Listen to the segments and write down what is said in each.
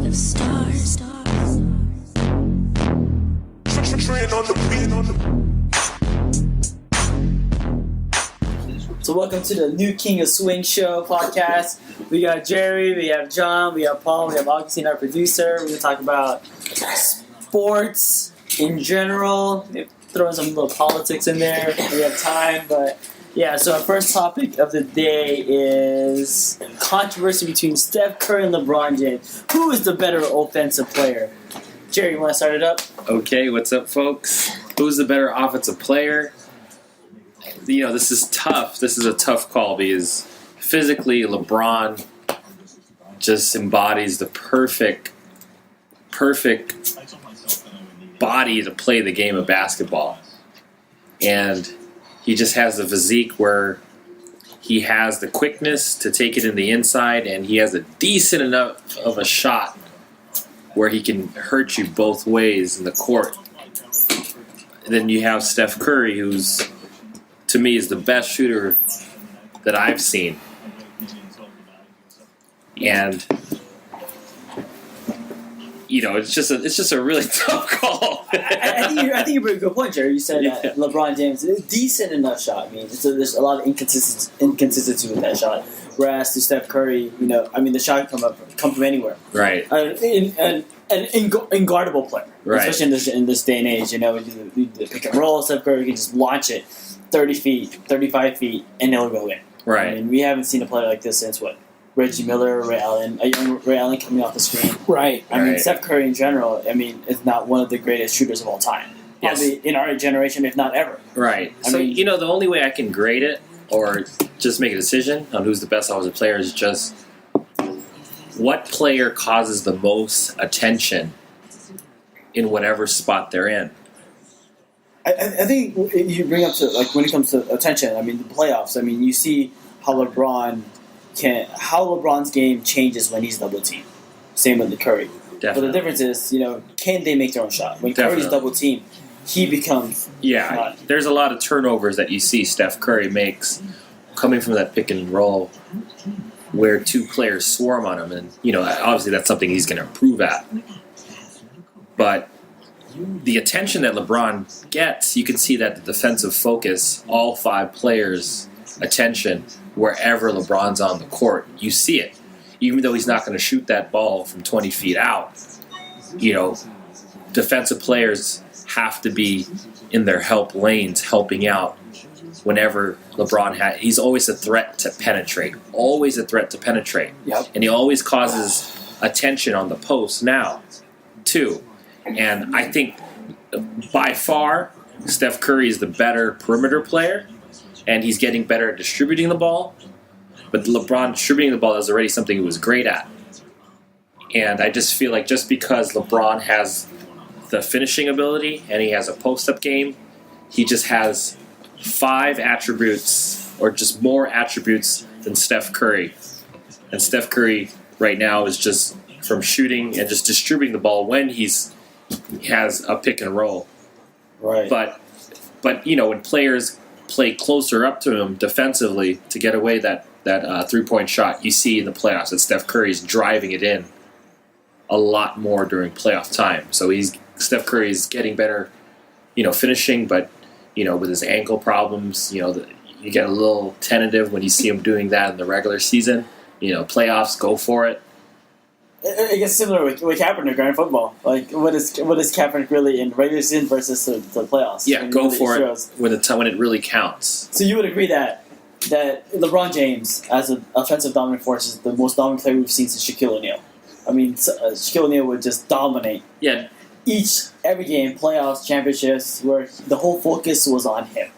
of stars. So welcome to the New King of Swing Show podcast. We got Jerry, we have John, we have Paul, we have Augustine, our producer. We're going to talk about sports in general. Throw in some little politics in there if we have time. But yeah, so our first topic of the day is controversy between Steph Curry and LeBron James. Who is the better offensive player? Jerry, you want to start it up? Okay, what's up, folks? Who's the better offensive player? You know, this is tough. This is a tough call because physically, LeBron just embodies the perfect body to play the game of basketball. And he just has the physique where he has the quickness to take it in the inside, and he has a decent enough of a shot where he can hurt you both ways in the court. And then you have Steph Curry, who's, to me, is the best shooter that I've seen. And you know, it's just a really tough call. I think you bring a good point, Jerry. You said that LeBron James is a decent enough shot. I mean, there's a lot of inconsistency with that shot. Whereas to Steph Curry, you know, I mean, the shot can come from anywhere. Right. An unguardable player, right. Especially in this day and age. You know, the pick and roll, Steph Curry can just launch it 30 feet, 35 feet, and it'll go in. Right. I mean, we haven't seen a player like this since what? Reggie Miller, Ray Allen, a young Ray Allen coming off the screen. Right. I mean, Steph Curry in general, I mean, is not one of the greatest shooters of all time. Probably in our generation, if not ever. Right. I mean, you know, the only way I can grade it or just make a decision on who's the best offensive player is just what player causes the most attention in whatever spot they're in. I think you bring up to, like, when it comes to attention, I mean, the playoffs, I mean, you see how LeBron's game changes when he's double teamed. Same with the Curry. Definitely. But the difference is, you know, can they make their own shot? When Definitely. Curry's double teamed, he becomes there's a lot of turnovers that you see Steph Curry makes coming from that pick and roll where two players swarm on him, and you know, obviously that's something he's going to improve at. But the attention that LeBron gets, you can see that the defensive focus, all five players' attention, wherever LeBron's on the court, you see it. Even though he's not going to shoot that ball from 20 feet out, you know, defensive players have to be in their help lanes, helping out whenever LeBron he's always a threat to penetrate. Always a threat to penetrate. Yep. And he always causes attention on the post now, too. And I think by far, Steph Curry is the better perimeter player, and he's getting better at distributing the ball. But LeBron distributing the ball is already something he was great at. And I just feel like just because LeBron has the finishing ability and he has a post-up game, he just has 5 attributes or just more attributes than Steph Curry. And Steph Curry right now is just from shooting and just distributing the ball when he has a pick and roll. Right. But you know, when players play closer up to him defensively to get away that three-point shot, you see in the playoffs that Steph Curry's driving it in a lot more during playoff time. So Steph Curry's getting better, you know, finishing, but you know, with his ankle problems, you know, you get a little tentative when you see him doing that in the regular season. You know, playoffs, go for it. I guess similar with Kaepernick in football. Like, what is Kaepernick really in regular season versus the playoffs? Yeah, go really for it when it really counts. So you would agree that LeBron James, as an offensive dominant force, is the most dominant player we've seen since Shaquille O'Neal. I mean, Shaquille O'Neal would just dominate. Yeah. Every game, playoffs, championships, where the whole focus was on him.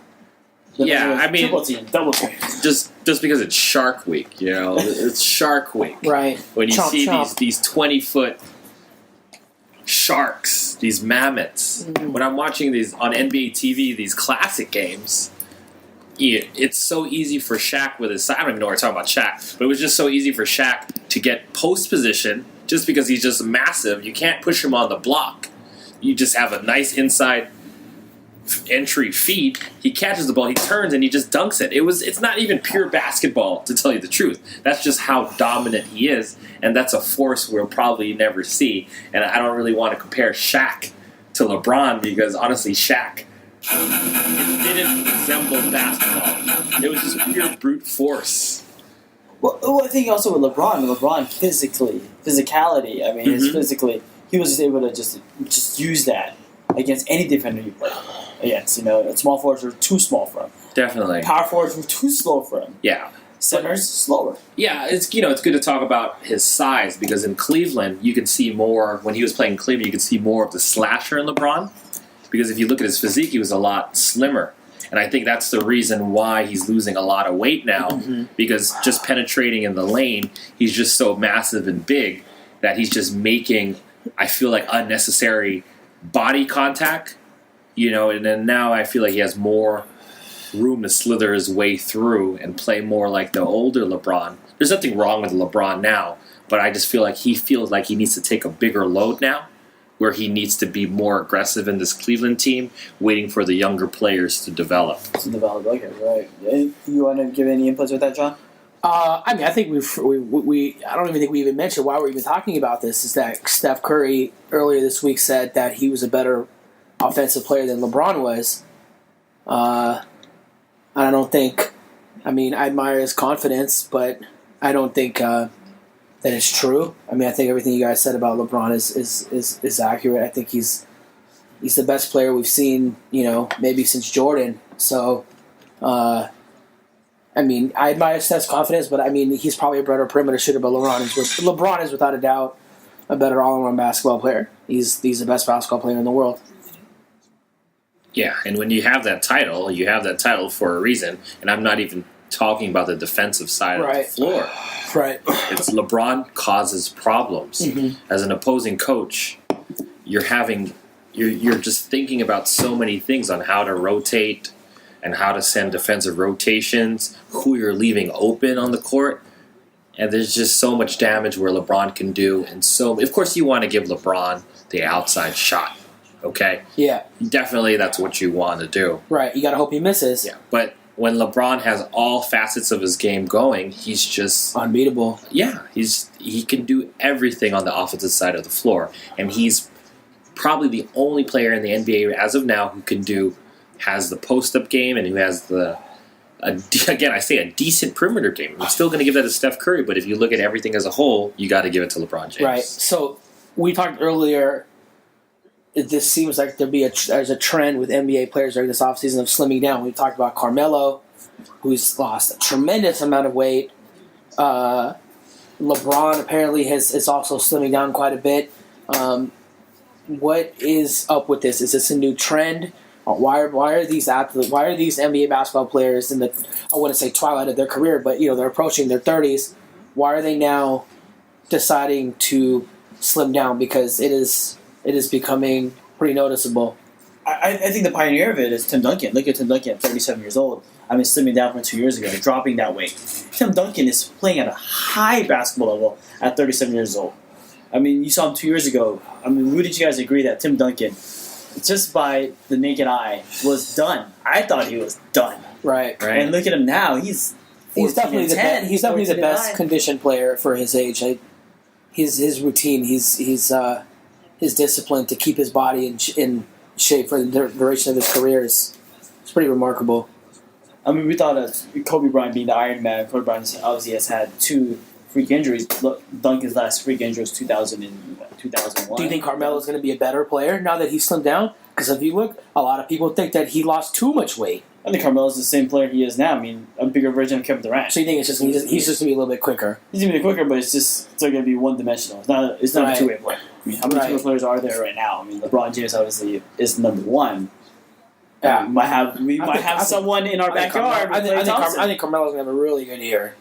I mean, triple team, double team. Just because it's Shark Week, you know, it's Shark Week, right? When you see chomp. these 20-foot sharks, these mammoths. Mm-hmm. When I'm watching these on NBA TV, these classic games, it's so easy for Shaq with his. I don't even know what we're talking about Shaq, but it was just so easy for Shaq to get post position just because he's just massive. You can't push him on the block. You just have a nice inside entry feet. He catches the ball, he turns, and he just dunks it. It's not even pure basketball, to tell you the truth. That's just how dominant he is, and that's a force we'll probably never see. And I don't really want to compare Shaq to LeBron because, honestly, Shaq, it didn't resemble basketball. It was just pure brute force. Well, I think also with LeBron physicality, I mean, his physically, he was just able to just use that against any defender you play against. Small forwards were too small for him. Definitely. Power forwards were too slow for him. Yeah. Centers, slower. Yeah, it's good to talk about his size because in Cleveland, you could see more, when he was playing in Cleveland, you could see more of the slasher in LeBron. Because if you look at his physique, he was a lot slimmer. And I think that's the reason why he's losing a lot of weight now. Because just penetrating in the lane, he's just so massive and big that he's just making, I feel like, unnecessary body contact. And then now I feel like he has more room to slither his way through and play more like the older LeBron. There's nothing wrong with LeBron now, but I just feel like he feels like he needs to take a bigger load now, where he needs to be more aggressive in this Cleveland team, waiting for the younger players to develop. Okay, right. You want to give any inputs with that, John? I think we I don't even think we even mentioned why we're even talking about this, is that Steph Curry earlier this week said that he was a better offensive player than LeBron was. I don't think, I admire his confidence, but I don't think that it's true. I think everything you guys said about LeBron is accurate. I think he's the best player we've seen, maybe since Jordan. So, I admire Steph's confidence, but he's probably a better perimeter shooter. But LeBron is without a doubt a better all-around basketball player. He's the best basketball player in the world. Yeah, and when you have that title for a reason. And I'm not even talking about the defensive side of the floor. Right. It's LeBron causes problems. As an opposing coach, you're just thinking about so many things on how to rotate and how to send defensive rotations, who you're leaving open on the court. And there's just so much damage where LeBron can do. And so, of course, you want to give LeBron the outside shot. Okay? Yeah. Definitely that's what you want to do. Right. You got to hope he misses. Yeah. But when LeBron has all facets of his game going, he's just unbeatable. Yeah. He can do everything on the offensive side of the floor. And he's probably the only player in the NBA as of now who has the post-up game and who has again, I say a decent perimeter game. I'm still going to give that to Steph Curry, but if you look at everything as a whole, you got to give it to LeBron James. Right. So we talked earlier, this seems like there's a trend with NBA players during this offseason of slimming down. We talked about Carmelo, who's lost a tremendous amount of weight. LeBron apparently is also slimming down quite a bit. What is up with this? Is this a new trend? Why are these NBA basketball players in the, I wouldn't say twilight of their career, but they're approaching their 30s? Why are they now deciding to slim down? Because it is becoming pretty noticeable. I think the pioneer of it is Tim Duncan. Look at Tim Duncan at 37 years old. Slimming down from 2 years ago, dropping that weight. Tim Duncan is playing at a high basketball level at 37 years old. You saw him 2 years ago. Wouldn't you guys agree that Tim Duncan, just by the naked eye, was done? I thought he was done. Right. And look at him now. He's definitely the best conditioned player for his age. His routine, his discipline to keep his body in shape for the duration of his career is pretty remarkable. We thought of Kobe Bryant being the Iron Man. Kobe Bryant obviously has had 2 freak injuries. Duncan's last freak injury was 2001. Do you think Carmelo's going to be a better player now that he's slimmed down? Because if you look, a lot of people think that he lost too much weight. I think Carmelo's the same player he is now. A bigger version of Kevin Durant. So you think he's just going to be a little bit quicker? He's going to be quicker, but it's still going to be one-dimensional. It's not a two-way player. How many two-way players are there right now? LeBron James obviously is number one. Yeah. We might have someone in our backyard. I think Carmelo's going to have a really good year.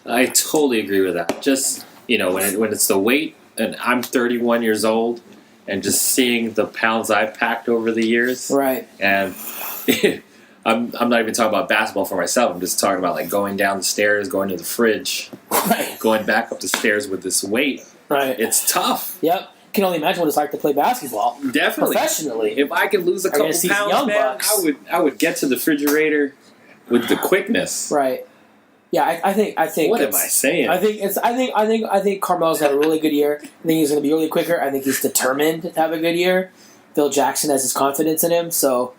I totally agree with that. Just, when it's the weight, and I'm 31 years old, and just seeing the pounds I've packed over the years. Right. And I'm not even talking about basketball for myself. I'm just talking about going down the stairs, going to the fridge, right, going back up the stairs with this weight. Right. It's tough. Yep. can only imagine what it's like to play basketball Definitely. professionally. If I could lose a Are you gonna couple see pounds, young man, bucks? I would get to the refrigerator with the quickness. Right. Yeah, I think What am I it's- saying? I think Carmelo's got a really good year. I think he's going to be really quicker. I think he's determined to have a good year. Phil Jackson has his confidence in him, so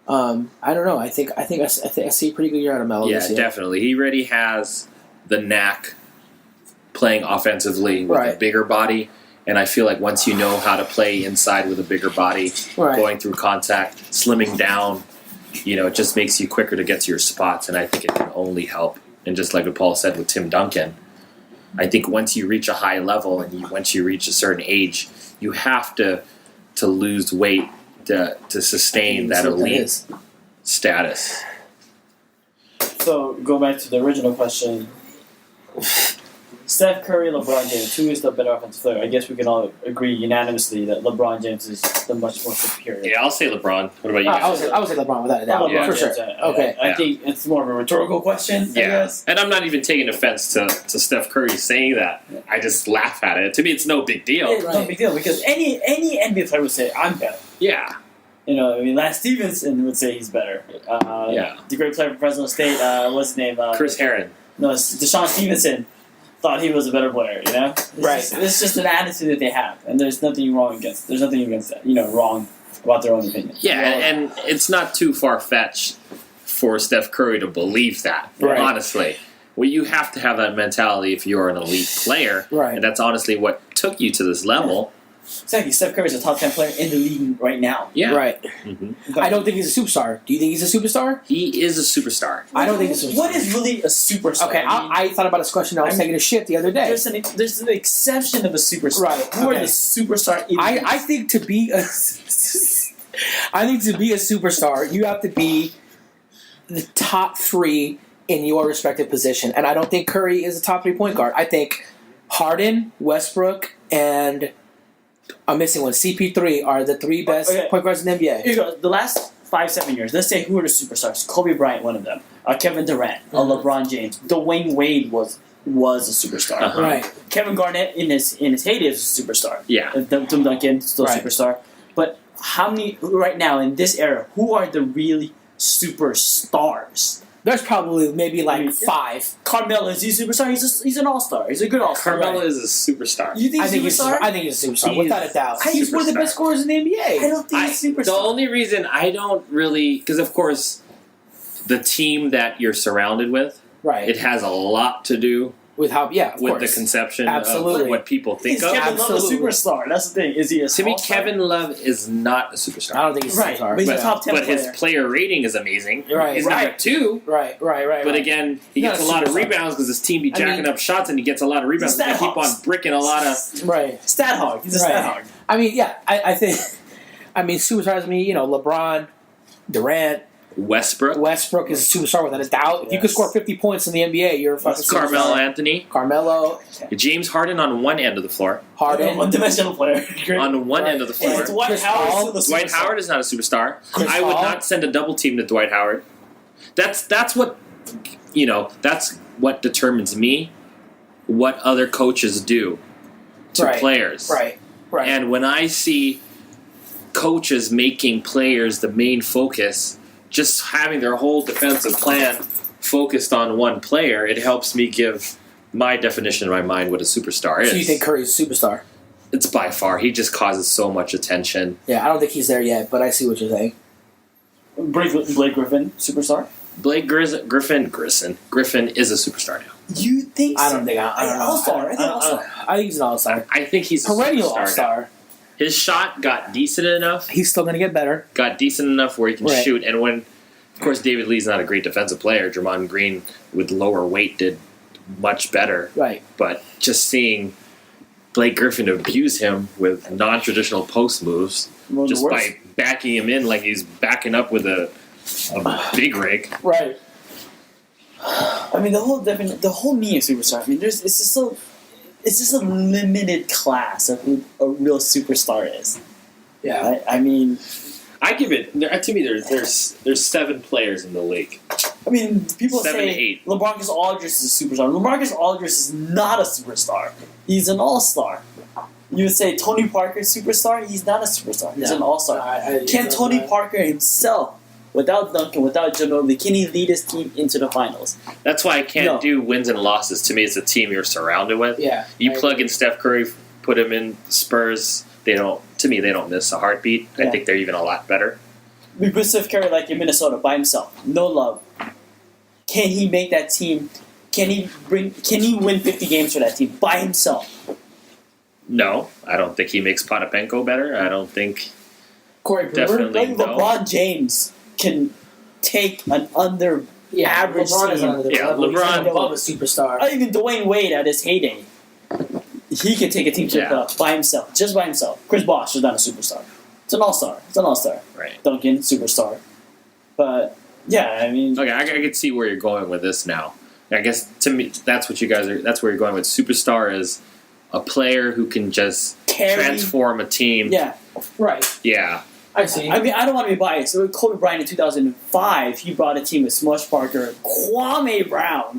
I don't know. I think I see a pretty good year out of Melo Yeah, this year. definitely. He already has the knack playing offensively with a Right. bigger body, and I feel like once you know how to play inside with a bigger body, Right. going through contact, slimming down, it just makes you quicker to get to your spots, and I think it can only help. And just like what Paul said with Tim Duncan, I think once you reach a high level and once you reach a certain age, you have to lose weight to sustain that That's what elite is. status. So, go back to the original question. Steph Curry, LeBron James, who is the better offensive player? I guess we can all agree unanimously that LeBron James is the much more superior. Yeah, I'll say LeBron. What about you? I guys? would say LeBron without a doubt, Yeah. for sure. Okay. I Yeah. think it's more of a rhetorical question, I Yeah, guess. and I'm not even taking offense to Steph Curry saying that. I just laugh at it. To me, it's no big deal. It's no big deal because any NBA player would say, I'm better. Yeah, Lance Stevenson would say he's better. Yeah. The great player from Fresno State, what's his name? Chris Herron. No, it's Deshaun Stevenson thought he was a better player, It's Right. it's just an attitude that they have, and there's nothing wrong against that, wrong about their own opinion. Yeah, and it's not too far fetched for Steph Curry to believe that. Right. Honestly, well, you have to have that mentality if you're an elite player, Right. and that's honestly what took you to this level. Exactly. Steph Curry's a top 10 player in the league right now. Yeah, Right. Mhm. I don't think he's a superstar. Do you think he's a superstar? He is a superstar. I don't think he's a superstar. What is really a superstar? Okay, I thought about this question. I was taking a shit the other day. There's an exception of a superstar. Right, Who are okay. the superstar? I think to be a superstar, you have to be the top 3 in your respective position. And I don't think Curry is a top 3 point guard. I think Harden, Westbrook, and I'm missing one. CP3 are the 3 best Okay. point guards in the NBA. Here you go. The last 5-7 years, let's say who are the superstars? Kobe Bryant, one of them. Kevin Durant, LeBron James. Dwayne Wade was a superstar. Uh-huh. Right. Kevin Garnett in his heyday was a superstar. Yeah. Tim Duncan still Right. superstar. But how many right now in this era? Who are the really superstars? There's probably maybe like I mean, 5. Carmelo, is he a superstar? He's an all-star. He's a good all-star. Carmelo right? is a superstar. You think I think he's a he's superstar? a superstar, He's without a doubt. a He's one of the superstar. best scorers in the NBA. I don't think he's a superstar. The only reason I don't really, because of course, the team that you're surrounded with, Right. it has a lot to do With how, yeah, of with course. the conception Absolutely. of what people think Is of. Kevin Love a Absolutely. superstar? That's the thing. Is he a To me, all-star? Kevin Love is not a superstar. I don't think he's a Right, superstar. but he's a but, top 10 but his player. player rating is amazing. Right. He's Right. number 2. Right. But again, he Not gets a a lot of superstar. rebounds because his team be I jacking mean- up shots, and he gets a lot of rebounds. He's They stat keep on hogs. bricking a lot of. Right. Stat hog. He's a stat Right. hog. I mean, yeah, I think, superstars, LeBron, Durant, Westbrook is a superstar without a doubt. If you could Yes. score 50 points in the NBA, you're a fucking superstar. Carmelo Anthony, Carmelo, James Harden on one end of the floor. Harden, One-dimensional player. On one Right. end of the Is floor. Dwight Chris Howard Paul. still a Dwight superstar? Howard is not a superstar. Chris I would Paul. not send a double team to Dwight Howard. That's what that's what determines me what other coaches do to Right. players. right. And when I see coaches making players the main focus, just having their whole defensive plan focused on one player, it helps me give my definition in my mind what a superstar is. So you think Curry's a superstar? It's by far. He just causes so much attention. Yeah, I don't think he's there yet, but I see what you're saying. Blake Griffin, superstar. Griffin is a superstar now. You think so? I don't think I don't know. All-star. I think all-star. I think he's an all-star. I think he's a Perennial superstar now. all-star. His shot got decent enough. He's still going to get better. Got decent enough where he can Right. shoot. And when, of course, David Lee's not a great defensive player, Draymond Green with lower weight did much better. Right. But just seeing Blake Griffin abuse him with non-traditional post moves, One of the just worst. by backing him in like he's backing up with a big rig. Right. I mean, the whole meaning of superstar. I mean, it's just a limited class of who a real superstar is. Yeah. Right? I mean, I give it to me. There's 7 players in the league. people 7 say to 8. LaMarcus Aldridge is a superstar. LaMarcus Aldridge is not a superstar. He's an all-star. You would say Tony Parker superstar? He's not a superstar. He's No. an all-star. Can Tony Parker himself, without Duncan, without Ginobili, can he lead his team into the finals? That's why I can't No. do wins and losses. To me, it's a team you're surrounded with. Yeah. You plug in Steph Curry, put him in Spurs. They don't. To me, they don't miss a heartbeat. I Yeah. think they're even a lot better. We put Steph Curry like in Minnesota by himself, no love. Can he make that team? Can he win 50 games for that team by himself? No, I don't think he makes Potapenko better. I don't think. Corey Brewer. Definitely. Like no. LeBron James can take an under. Yeah, Average LeBron is team. on the Yeah, level. He's LeBron- above a superstar. Even Dwayne Wade at his heyday, he can take a team to the Yeah. playoffs by himself, just by himself. Chris Bosh is not a superstar. It's an all-star. It's an all-star. Right. Duncan, superstar. But yeah, I mean, Okay, I can see where you're going with this now. I guess to me, that's what you guys are. That's where you're going with. Superstar is a player who can just carry. transform a team. Yeah, Right. Yeah. I see. I mean, I don't want to be biased. With Kobe Bryant in 2005, he brought a team with Smush Parker, Kwame Brown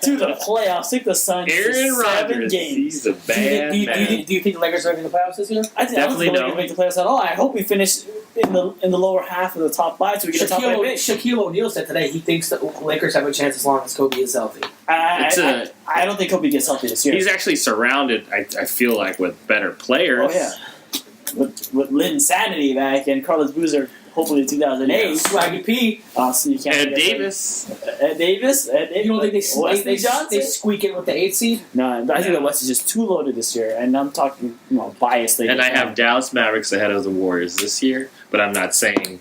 to the playoffs. Took the Suns to Aaron 7 Rodgers. games. He's a do, you, bad do, you, man. do you think the Lakers are in the playoffs this year? I think Definitely I don't no. think make the playoffs at all. I hope we finish in the lower half of the top 5 so we get a top 5 pick. Shaquille O'Neal said today he thinks the Lakers have a chance as long as Kobe is healthy. I don't think Kobe gets healthy this year. He's actually surrounded, I feel like, with better players. Oh yeah, with Lynn Sanity back and Carlos Boozer, hopefully in 2008. Yeah. Swaggy P. So you can't Ed forget Davis. Ed Davis. You don't think Wesley Johnson? they squeak in with the 8th seed? No, I think No. the West is just too loaded this year, and I'm talking biasly. And I have Dallas Mavericks ahead of the Warriors this year, but I'm not saying.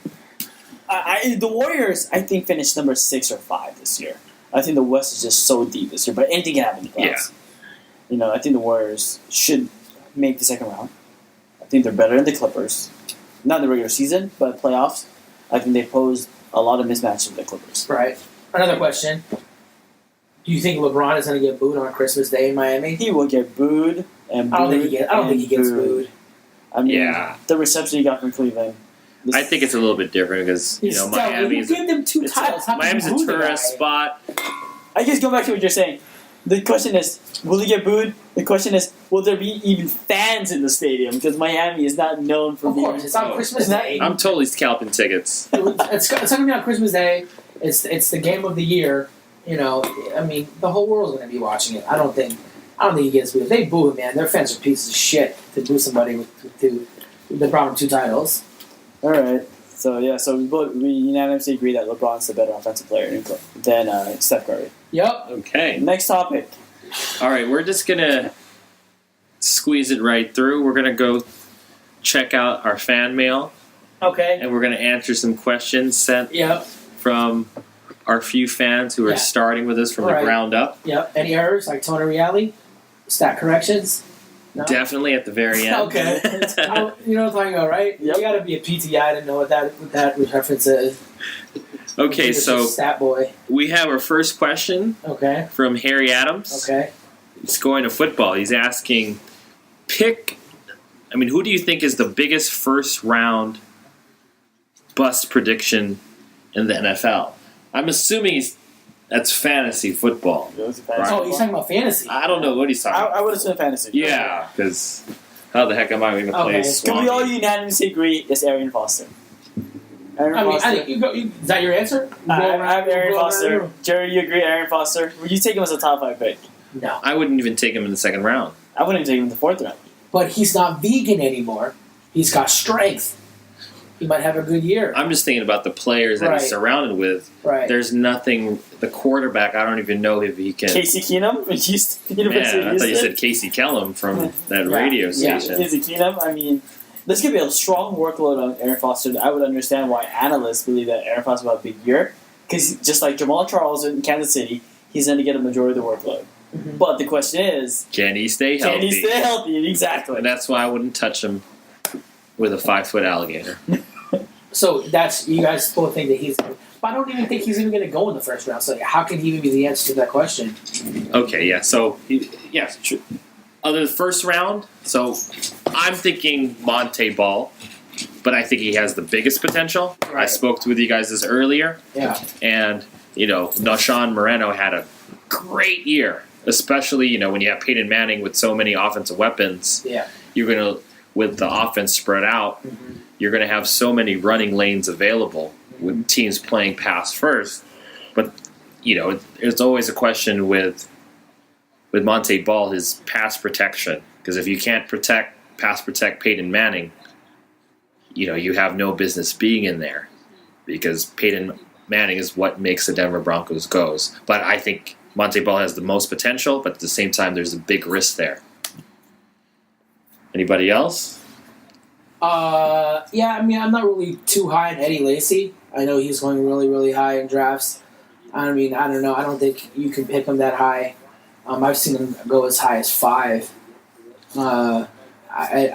The Warriors. I think finished number 6 or 5 this year. I think the West is just so deep this year, but anything can happen in the playoffs. I think the Warriors should make the second round. I think they're better than the Clippers. Not in the regular season, but playoffs. I think they pose a lot of mismatches with the Clippers. Right. Another question. Do you think LeBron is going to get booed on Christmas Day in Miami? He will get booed and booed. I don't think he gets booed. I mean, Yeah. the reception he got from Cleveland. I think it's a little bit different because Miami is give them 2 titles. How can Miami's you a boo the guy? tourist spot. I guess go back to what you're saying. The question is, will he get booed? The question is, will there be even fans in the stadium? Because Miami is not known for Of being. course, it's on Christmas Day. I'm totally scalping tickets. It's going to be on Christmas Day. It's the game of the year. I mean, the whole world's going to be watching it. I don't think he gets booed. If they boo him, man, their fans are pieces of shit to boo somebody that brought him 2 titles. All right. So we unanimously agree that LeBron's the better offensive player than Steph Curry. Yep. Okay. Next topic. All right, we're just going to squeeze it right through. We're going to go check out our fan mail, Okay. and we're going to answer some questions sent Yep. from our few fans who are Yeah. starting with us from Right. the ground up. Yep. Any errors like Tony Reali? Stat corrections? No? Definitely at the very end. Okay. You know what I'm talking about, right? Yep. You got to be a PTI to know what that reference is. Okay, You're just so a stat boy. we have our first question Okay. from Harry Adams. Okay. He's going to football. He's asking, who do you think is the biggest first round bust prediction in the NFL? I'm assuming that's fantasy football. Right. Oh, he's talking about fantasy. I don't know what he's talking about. I would assume fantasy. Yeah, because how the heck am I going to play Okay. Can we all Swanee? unanimously agree it's Arian Foster? Arian I mean, Foster. I think is that your answer? I have Arian Go Foster. around. Jerry, you agree? Arian Foster. Would you take him as a top 5 pick? No, I wouldn't even take him in the second round. I wouldn't take him in the 4th round. but he's not vegan anymore. He's got strength. He might have a good year. I'm just thinking about the players that Right. he's surrounded with. Right. There's nothing. The quarterback, I don't even know if he can. Casey Keenum from Houston, University Man, I of thought you Houston. said Casey Kellum from that Yeah. radio Yeah. station. Casey Keenum. I mean, there's going to be a strong workload on Aaron Foster. I would understand why analysts believe that Aaron Foster will have a big year. Because just like Jamal Charles in Kansas City, he's going to get a majority of the workload. Mhm. But the question is, Can he stay healthy? can he stay healthy? Exactly. And that's why I wouldn't touch him with a 5-foot alligator. So that's you guys both think that he's. But I don't even think he's even going to go in the first round. So how can he even be the answer to that question? Okay, yeah. So, yes, true. Other than first round, so I'm thinking Monte Ball, but I think he has the biggest potential. I Right. spoke with you guys this earlier, Yeah. and Noshan Moreno had a great year, especially when you have Peyton Manning with so many offensive weapons. Yeah. you're going to, with the offense spread out, you're going to have so many running lanes available with teams playing pass first. But, it's always a question with Monte Ball, his pass protection. Because if you can't pass protect Peyton Manning, you have no business being in there. Because Peyton Manning is what makes the Denver Broncos goes. But I think Monte Ball has the most potential, but at the same time, there's a big risk there. Anybody else? Yeah, I mean, I'm not really too high on Eddie Lacy. I know he's going really, really high in drafts. I mean, I don't know. I don't think you can pick him that high. I've seen him go as high as 5. I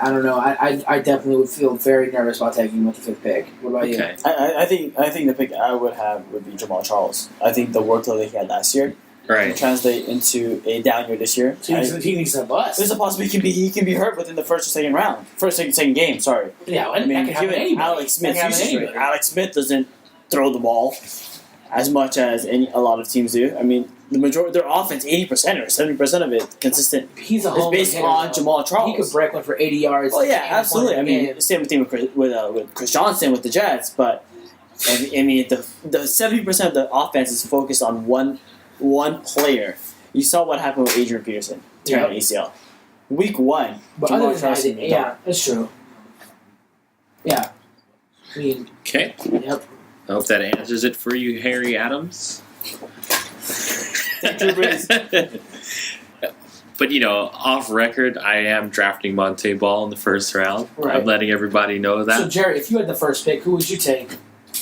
don't know. I definitely would feel very nervous about taking him with the 5th pick. What about you? I think the pick I would have would be Jamal Charles. I think the workload that he had last year Right. can translate into a down year this year. So he needs a bust. There's a possibility he can be hurt within the first or second round. Second game, sorry. Yeah, I mean, that can happen to given anybody. Alex Smith's That can happen to usage rate. anybody. Alex Smith doesn't throw the ball as much as a lot of teams do. I mean, the majority their offense, 80% or 70% of it, consistent, He's a is home based hitter, on though. Jamal Charles. He could break one for 80 yards. Oh yeah, and absolutely. I one mean, game. same thing with Chris Johnson with the Jets, but I mean the 70% of the offense is focused on one player. You saw what happened with Adrian Peterson tearing ACL. Week 1, But Jamal other than Charles. that, yeah, that's true. Yeah. I mean, Okay. yep. I hope that answers it for you, Harry Adams. Drew Brees. But, off record, I am drafting Monte Ball in the first round. Right. I'm letting everybody know that. So, Jerry, if you had the first pick, who would you take?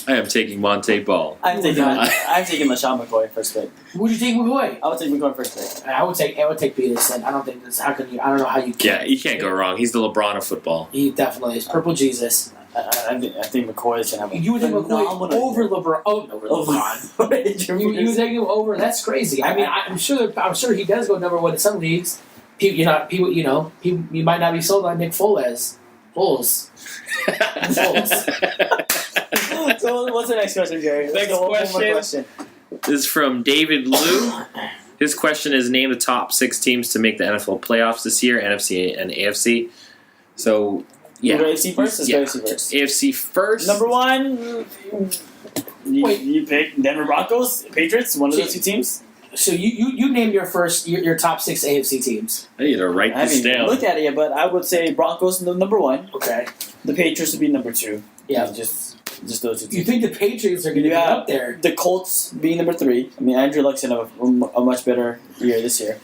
I am taking Monte Ball. I'm taking God. LaShawn McCoy first pick. Who would you take McCoy? I would take McCoy first pick. I would take Peterson. I don't think this. How can you? I don't know how you. Yeah, you can't go wrong. He's the LeBron of football. He definitely is. Purple Jesus. I think McCoy is gonna have. You would take McCoy phenomenal over year. LeBron. Oh, over LeBron. Adrian You Peterson. take him over. That's crazy. I mean, I'm sure he does go number 1 in some leagues. You might not be sold on Nick Foles. So what's the next question, Jerry? Next One more question. This is from David Liu. His question is: name the top 6 teams to make the NFL playoffs this year, NFC and AFC. So, yeah, AFC first. Let's go AFC first. AFC first. Number 1. You pick Denver Broncos, Patriots, one of those 2 teams. So you named your top 6 AFC teams. I need to write I this haven't down. looked at it yet, but I would say Broncos number 1. Okay. The Patriots would be number 2. Yeah. Just those 2 You teams. think the Patriots are going to be Yeah. up there? The Colts being number 3. I mean, Andrew Luck's gonna have a much better year this year.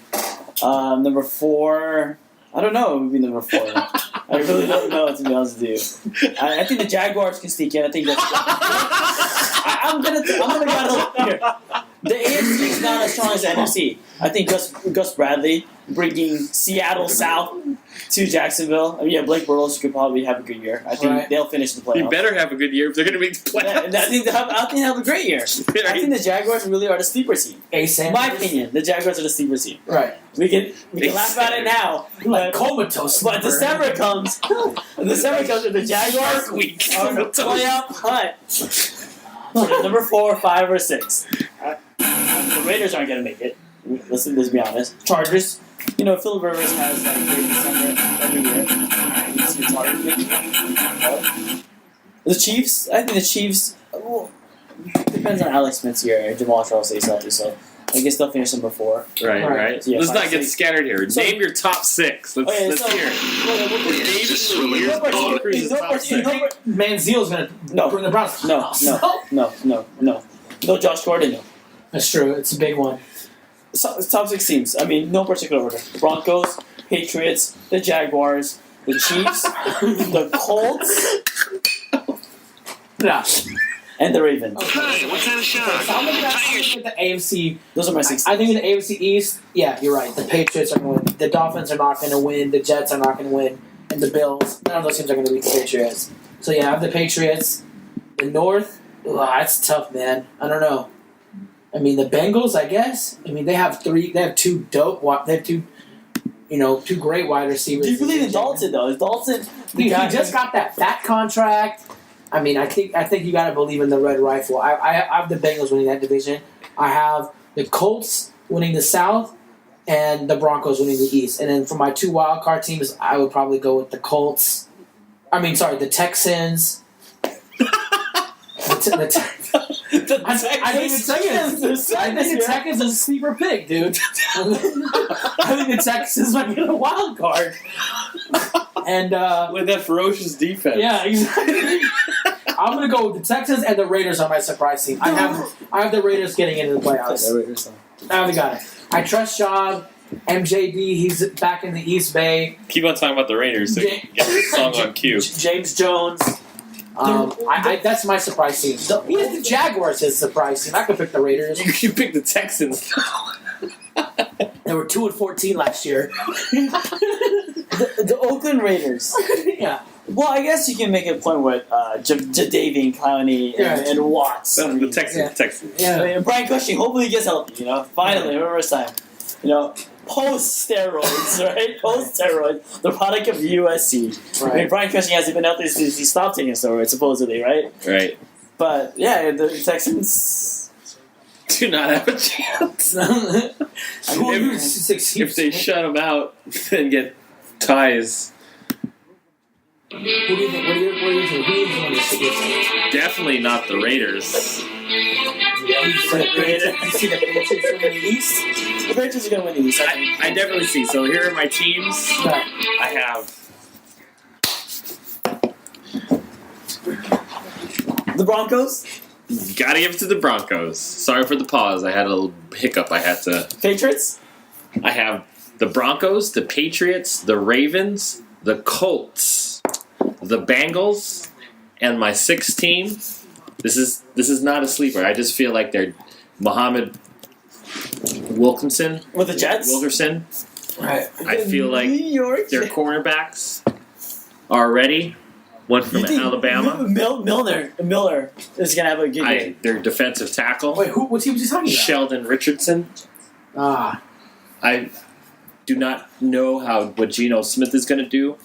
Number 4. I don't know. It would be number 4. I really don't know, to be honest with you. I think the Jaguars can sneak in. I think that's. I'm gonna go here. The AFC is not as strong as the NFC. I think Gus Bradley bringing Seattle South to Jacksonville. I mean, Blake Bortles could probably have a good year. I think Right. they'll finish the playoffs. You better have a good year if they're going to make the playoffs. I think they'll have a great year. I think the Jaguars really are the sleeper team. A In Sanders? my opinion, the Jaguars are the sleeper team. Right. We can laugh about it now, Like but comatose. but December comes. December comes and the Jaguars Week. are the playoff hunt. For number 4, 5, or 6. The Raiders aren't going to make it. Let's be honest. Chargers. Philip Rivers has like great December every year. You see the Chargers maybe. The Chiefs. I think the Chiefs. Well, depends on Alex Smith's year. And Jamal Charles stays healthy, so I guess they'll finish number 4. Right. Yeah, Let's 5, not get 6. scattered here. So- Name your top 6. Let's hear it. David Liu, here's Paul Cruz's top 6. Manziel's going to No. bring the Browns. No, Josh Gordon. No. That's true. It's a big one. So, top 6 teams. I mean, no particular order. The Broncos, Patriots, the Jaguars, the Chiefs, the Colts, Yeah. and the Ravens. Okay. What's that a shot? So I'm looking at the AFC. Those are my 6 I think in the AFC East, yeah, you're right. The Patriots are going to win. The Dolphins are not going to win. The Jets are not going to win. And the Bills, none of those teams are going to beat the Patriots. So yeah, I have the Patriots. The North, that's tough, man. I don't know. I mean, the Bengals, I guess. I mean, they have 2 great wide receivers. Do you believe in Dalton, though? Is Dalton He just got that fat contract. I mean, I think you got to believe in the Red Rifle. I have the Bengals winning that division. I have the Colts winning the South. and the Broncos winning the East. And then for my 2 wild card teams, I would probably go with the Colts. The Texans. I think the Texans is a sleeper pick, dude. I think the Texans might get a wild card. And with that ferocious defense. yeah, exactly. I'm gonna go with the Texans, and the Raiders are my surprise team. I have the Raiders getting into the playoffs. I haven't got it. I trust Sean. MJD, he's back in the East Bay. Keep on talking about the Raiders so you can get the song on cue. James Jones. That's my surprise team. The Jaguars is surprise team. I could pick the Raiders. You picked the Texans. They were 2-14 last year. The Oakland Raiders. Yeah. Well, I guess you can make a point with Jadavian Clowney and Watts. The Texans. Yeah. I mean, Brian Cushing, hopefully he gets healthy, finally, first time. Post steroids, right? Post steroids, the product of USC. Right. I mean, Brian Cushing hasn't been healthy since he stopped taking steroids, supposedly, right? Right. But, yeah, the Texans do not have a chance. If they shut them out and get ties. What do you think? What do you think? Who do you think? Definitely not the Raiders. You see the Patriots winning the East? The Patriots are going to win the East. I definitely see. So here are my teams. Right. I have The Broncos? gotta give it to the Broncos. Sorry for the pause. I had a little hiccup. I Patriots? have the Broncos, the Patriots, the Ravens, the Colts, the Bengals, and my 6th team. This is not a sleeper. I just feel like they're Muhammad Wilkerson. With the Jets? Wilkerson. Right. I feel like New York their cornerbacks are ready. One from Alabama. Miller is going to have a good game. Their defensive tackle. Wait, what team was he talking about? Sheldon Richardson. Ah. I do not know what Geno Smith is going to do,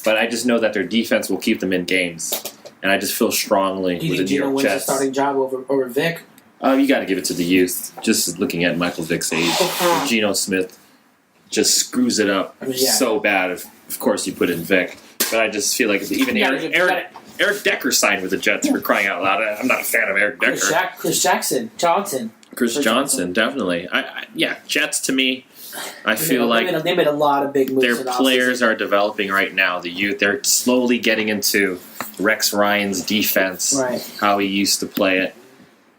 but I just know that their defense will keep them in games. And I just feel strongly Do you with the think New Geno York wins the Jets. starting job over Vic? You got to give it to the youth. Just looking at Michael Vick's age, Geno Smith just screws it up so bad. Of course, you put in Vic, but I just feel like even Eric Decker signed with the Jets for crying out loud. I'm not a fan of Eric Decker. Chris Johnson. Chris Johnson, definitely. Jets to me. I feel like they made a lot of big moves. their players are developing right now. The youth, they're slowly getting into Rex Ryan's defense, Right. how he used to play it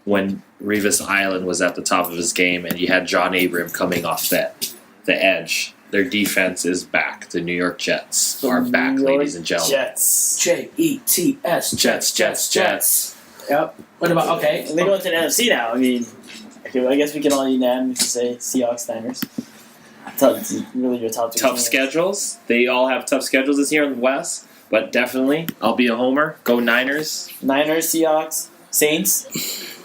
when Revis Island was at the top of his game, and you had John Abram coming off the edge. Their defense is back. The New York Jets are back, ladies and gentlemen. Jets. Jets. Jets. Yep. What about okay? And they go into the NFC now. I mean, I guess we can all unanimously say Seahawks, Niners. Really your top 2 Tough teams. schedules. They all have tough schedules this year in the West, but definitely, I'll be a homer. Go Niners. Niners, Seahawks, Saints,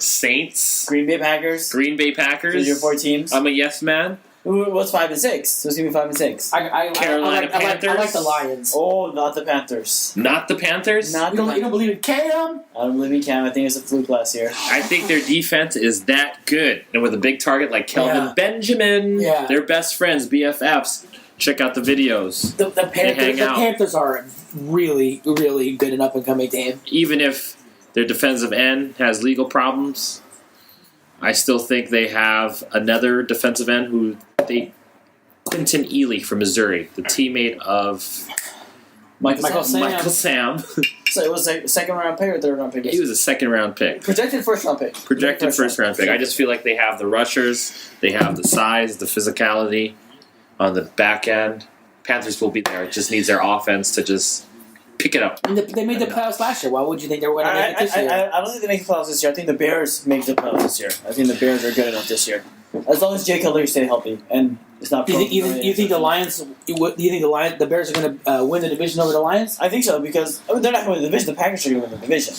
Saints. Green Bay Packers. Green Bay Packers. Those are your 4 teams. I'm a yes man. What's 5 and 6? Who's gonna be 5 and 6? Carolina I Panthers. like the Lions. Oh, not the Panthers. Not the Panthers. Not You the don't believe in Cam? I don't believe in Cam. I think it's a fluke last year. I think their defense is that good. And with a big target like Kelvin Yeah. Benjamin, Yeah. they're best friends, BFFs. Check out the videos. The hang out. Panthers are really, really good and up and coming team. Even if their defensive end has legal problems, I still think they have another defensive end who Quinton Ely from Missouri, the teammate of Michael Sam. Michael Sam. So it was a 2nd round pick or 3rd round pick? He was a 2nd round pick. Projected 1st round pick. Projected first round pick. I just feel like they have the rushers, they have the size, the physicality on the back end. Panthers will be there. It just needs their offense to just pick it up. And they made the playoffs last year. Why would you think they were going to make it this year? I don't think they make the playoffs this year. I think the Bears make the playoffs this year. I think the Bears are good enough this year. As long as Jay Cutler stay healthy and it's not. Do you think the Lions? Do you think the Bears are going to win the division over the Lions? I think so because they're not going to win the division. The Packers are going to win the division.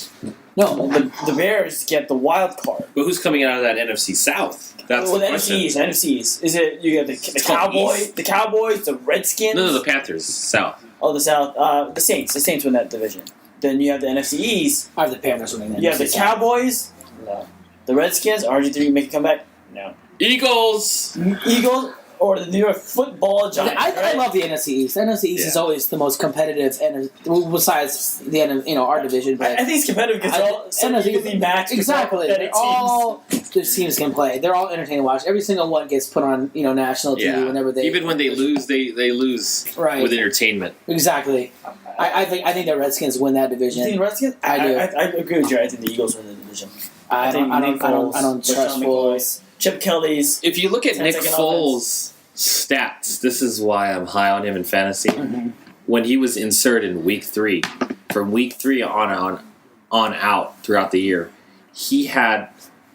No, The Bears get the wild card. But who's coming out of that NFC South? That's Well, the the question. NFCs. Is it you got the called Cowboys, the Cowboys, the Redskins? No, the Panthers South. Oh, the South. The Saints. The Saints win that division. Then you have the NFC East. I have the Panthers winning that. You have the Cowboys. No. The Redskins. RG3 make a comeback. No. Eagles. Eagles. or the New York Football Giants. I right? love the NFC East. The NFC East is always the most competitive, and besides the end of our division. But I think it's competitive because they're all so evenly matched. Exactly. Better They're all the teams can play. They're all entertaining to watch. Every single one gets put on national TV whenever they. Even when they lose, they lose right. with entertainment. Exactly. I think the Redskins win that division. You think Redskins? I do. I agree with you. I think the Eagles win the division. I don't trust Foles. Chip Kelly's. If you look at Nick 10-second Foles' stats, this is why I'm high on him in fantasy. Mm-hmm. When he was inserted in week 3, from week 3 on out throughout the year, he had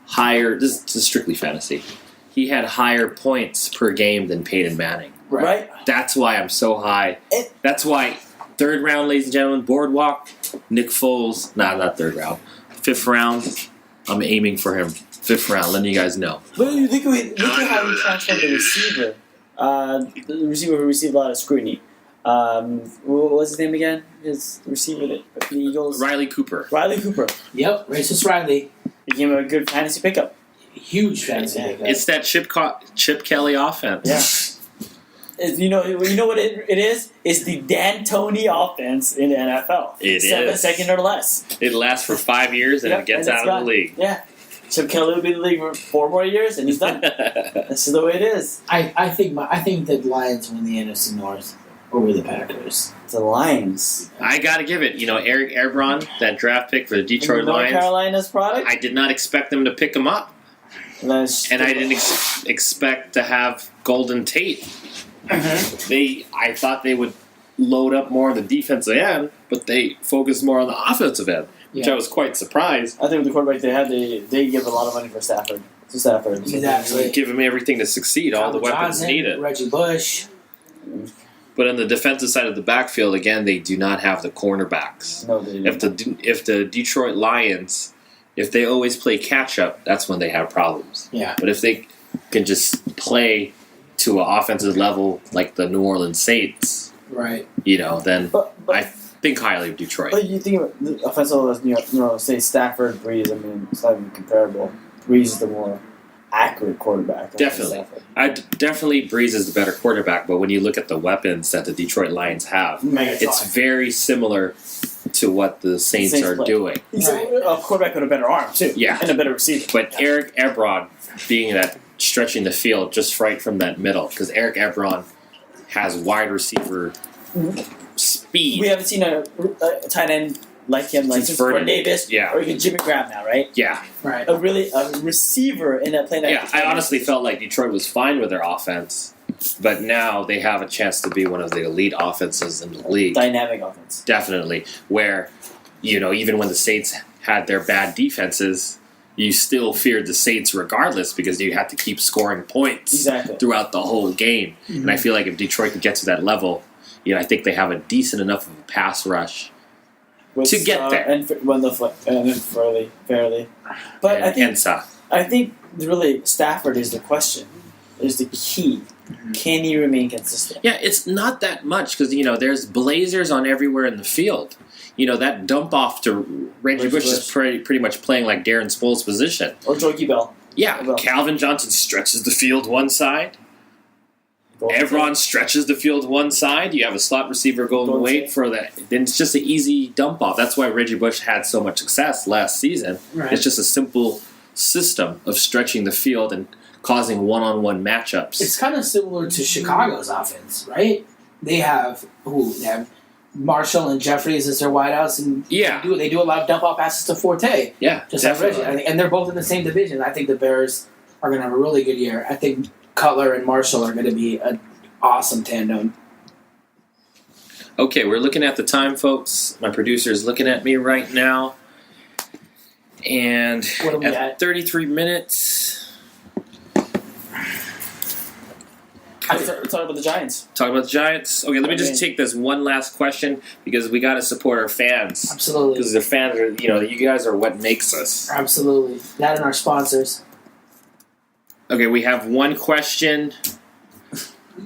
higher. This is strictly fantasy. He had higher points per game than Peyton Manning. Right. That's why I'm so high. That's why 3rd round, ladies and gentlemen, Boardwalk, Nick Foles. Not 3rd round. 5th round. I'm aiming for him. 5th round, letting you guys know. But look at how we transformed the receiver. The receiver who received a lot of scrutiny. What was his name again? His receiver, the Eagles. Riley Cooper. Riley Cooper. Yep, Racist Riley. Became a good fantasy pickup. Huge fantasy pickup. It's that Chip Kelly offense. Yeah. You know what it is? It's the D'Antoni offense in the NFL. It 7 is. seconds or less. It lasts for 5 years and Yep, it gets and out it's of gone. the league. Yeah. Chip Kelly will be in the league for 4 more years, and he's done. This is the way it is. I think the Lions win the NFC North over the Packers. The Lions. I got to give it. Eric Ebron, that draft pick for the Detroit North Lions. Carolina's product. I did not expect them to pick him up. And I didn't expect to have Golden Tate. I thought they would load up more on the defensive end, but they focused more on the offensive end, which I was quite surprised. I think with the quarterback they had, they give a lot of money for Stafford. To Stafford. Exactly. Give him everything to succeed, all the weapons Johnson, needed. Reggie Bush. But on the defensive side of the backfield, again, they do not have the cornerbacks. No, they didn't. If the Detroit Lions, if they always play catch up, that's when they have problems. Yeah. But if they can just play to an offensive level like the New Orleans Saints, Right. then But I think highly of Detroit. But you think of the offensive, say Stafford, Breeze. I mean, it's not even comparable. Breeze is the more accurate quarterback. Definitely. Definitely Breeze is the better quarterback, but when you look at the weapons that the Detroit Lions have, it's very similar to what the Saints are play. doing. He's a quarterback with a better arm, too. Yeah. And a better receiver. But Eric Ebron being that stretching the field just right from that middle, because Eric Ebron has wide receiver speed. We haven't seen a tight end like him, like Since Vernon Vernon. Davis, Yeah. or even Jimmy Graham now, right? Yeah. Right. A receiver in that play. Yeah, I honestly felt like Detroit was fine with their offense, but now they have a chance to be one of the elite offenses in the league. Dynamic offense. Definitely. Where, even when the Saints had their bad defenses, you still feared the Saints regardless because you had to keep scoring points throughout the whole game. Mm-hmm. And I feel like if Detroit can get to that level, I think they have a decent enough of a pass rush to get there. And fairly. But I think really Stafford is the question. Is the key. Mm-hmm. Can he remain consistent? Yeah, it's not that much because, there's blazers on everywhere in the field. That dump off to Reggie Bush is pretty much playing like Darren Sproles' position. Or Jordy Bell. Yeah, Calvin Johnson stretches the field one side. Ebron stretches the field one side. You have a slot receiver go and wait for that. Then it's just an easy dump off. That's why Reggie Bush had so much success last season. Right. It's just a simple system of stretching the field and causing one-on-one matchups. It's kind of similar to Chicago's offense, right? They have Marshall and Jeffries as their wideouts, and they do a lot of dump off passes to Forte. Yeah, just like Reggie, and they're both in the same division. I think the Bears are going to have a really good year. I think Cutler and Marshall are going to be an awesome tandem. Okay, we're looking at the time, folks. My producer is looking at me right now, and what are we at 33 minutes. Talk about the Giants. Talk about the Giants. Okay, let me just take this one last question because we got to support our fans. Absolutely. Because the fans are, you guys are what makes us. Absolutely. That and our sponsors. Okay, we have one question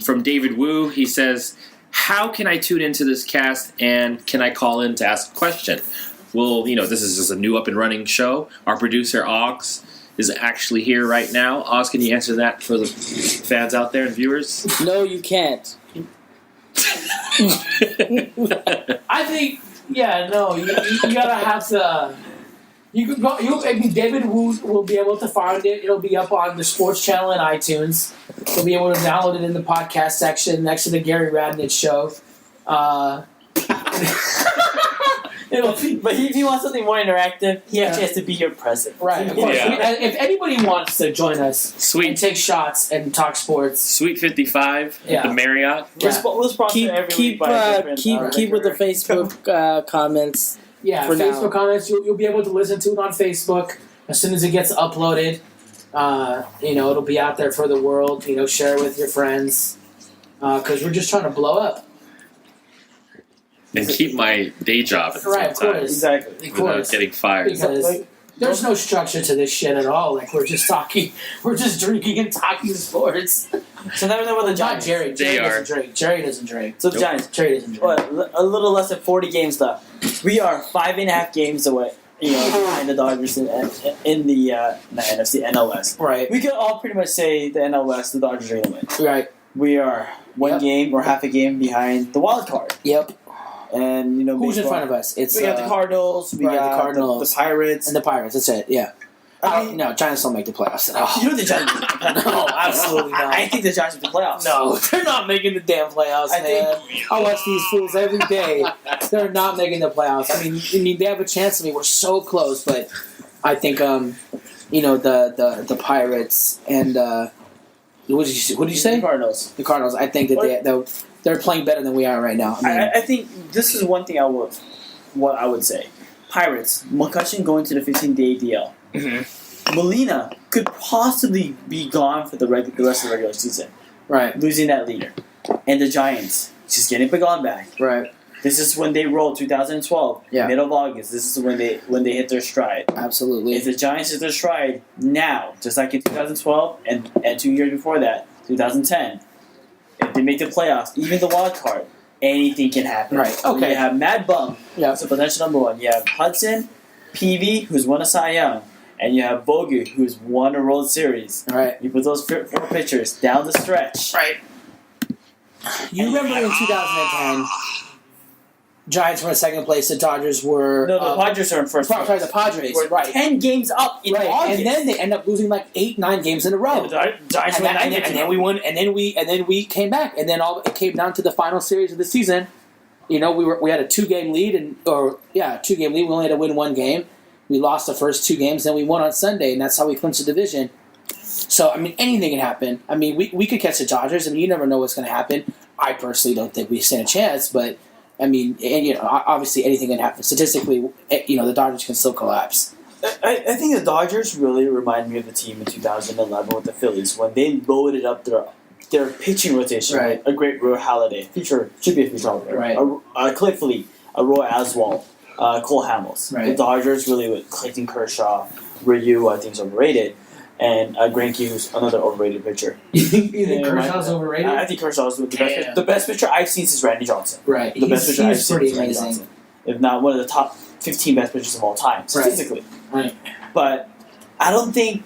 from David Wu. He says, how can I tune into this cast and can I call in to ask a question? Well, this is just a new up and running show. Our producer, Oggs, is actually here right now? Oz, can you answer that for the fans out there and viewers? No, you can't. I think, you gotta have to. You can go. I mean, David will be able to find it. It'll be up on the Sports Channel and iTunes. You'll be able to download it in the podcast section next to the Gary Radnich Show. But if you want something more interactive, he actually has to be here present. Right, of course. Yeah. If anybody wants to join us and Sweet. take shots and talk sports, Sweet 55 Yeah. at the Marriott. We'll sponsor Keep every keep week by a different, keep with the Facebook comments. For Facebook now. comments, you'll be able to listen to it on Facebook as soon as it gets uploaded. It'll be out there for the world. Share it with your friends because we're just trying to blow up. And keep my day job at the Right, same of time course. Exactly. Of without course. getting fired. Because there's no structure to this shit at all. Like we're just talking, we're just drinking and talking sports. So never know what the Not Giants. Jerry. They Jerry are. doesn't drink. Jerry doesn't drink. So the Nope. Giants. Jerry doesn't drink. What? A little less than 40 games left. We are 5.5 games away. Behind the Dodgers in the not NFC, NL West. Right. We could all pretty much say the NL West, the Dodgers are going to win. Right. We are one Yep. game or half a game behind the wild card. Yep. And Who's in front of us? It's We got the Cardinals. We right, the got Cardinals. the Pirates. and the Pirates. That's it. Yeah. I mean, No, Giants don't make the playoffs at all. you know the Giants. No, absolutely not. I think the Giants make the playoffs. No, they're not making the damn playoffs, I man. I watch these fools every day. They're not making the playoffs. I mean, they have a chance. I mean, we're so close, but I think, the Pirates and what did you say? The Cardinals. The Cardinals. I think that they're playing better than we are right now. I mean, I think this is one thing what I would say. Pirates, McCutcheon going to the 15-day DL. Molina could possibly be gone for the rest of the regular season, right, losing that leader. And the Giants, just getting Pagan back. right, This is when they roll 2012, Yeah. middle of August. This is when they hit their stride. absolutely. If the Giants hit their stride now, just like in 2012 and 2 years before that, 2010, if they make the playoffs, even the wild card, anything can happen. Right, okay. You have Mad Bum, Yeah. that's a potential number one. You have Hudson, Peavy, who's won a Cy Young, and you have Bogut, who's won a World Series. Right. You put those four pitchers down the stretch. Right. You remember in 2010, Giants were in second place. The Dodgers were. No, the Padres are in first place. Sorry, the Padres. We're Right. 10 games up in Right. August. And then they end up losing like 8-9 games in a row. The Giants And, win 9 then, games and in a then row. we won, and then we came back, and then it came down to the final series of the season. We had a 2-game lead, 2-game lead. We only had to win 1 game. We lost the first 2 games, then we won on Sunday, and that's how we clinched the division. So I mean, anything can happen. I mean, we could catch the Dodgers. I mean, you never know what's going to happen. I personally don't think we stand a chance, but I mean, and obviously anything can happen. Statistically, the Dodgers can still collapse. I think the Dodgers really remind me of the team in 2011 with the Phillies when they loaded up their pitching rotation. Right. A great Roy Halladay, should be a feature out there. Right. A Cliff Lee, a Roy Aswald, Cole Hamels. Right. The Dodgers really with Clayton Kershaw, Ryu, I think is overrated, and Greinke, who's another overrated pitcher. You think Yeah, Kershaw's overrated? I think Kershaw's Damn. the best pitcher I've seen since Randy Johnson. Right. The best pitcher I've he's seen pretty since Randy amazing. Johnson. If not one of the top 15 best pitchers of all time, statistically. Right. But I think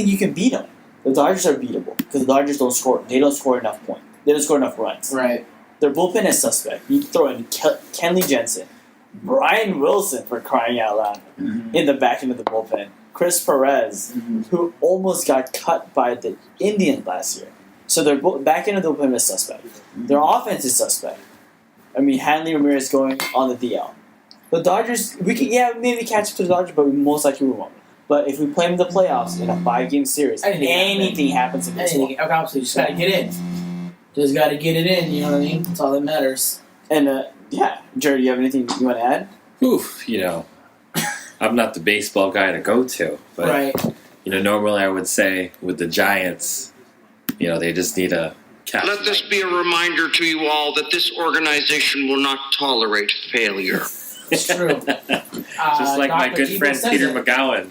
you can beat them. The Dodgers are beatable because the Dodgers don't score. They don't score enough points. They don't score enough runs. Right. Their bullpen is suspect. You throw in Kenley Jensen, Brian Wilson for crying out loud in the back end of the bullpen. Chris Perez, who almost got cut by the Indians last year. So their back end of the bullpen is suspect. Their offense is suspect. I mean, Hanley Ramirez going on the DL. The Dodgers, we can maybe catch up to the Dodgers, but we most likely we won't. But if we play them in the playoffs in a 5-game series, anything happens in this one. Obviously, just got to get in. Just got to get it in, you know what I mean? That's all that matters. And, Jared, you have anything you want to add? Oof, I'm not the baseball guy to go to, but Right. normally I would say with the Giants, they just need a catch. Let this be a reminder to you all that this organization will not tolerate failure. It's true. Just like my Dr. good Evil friend says Peter it. McGowan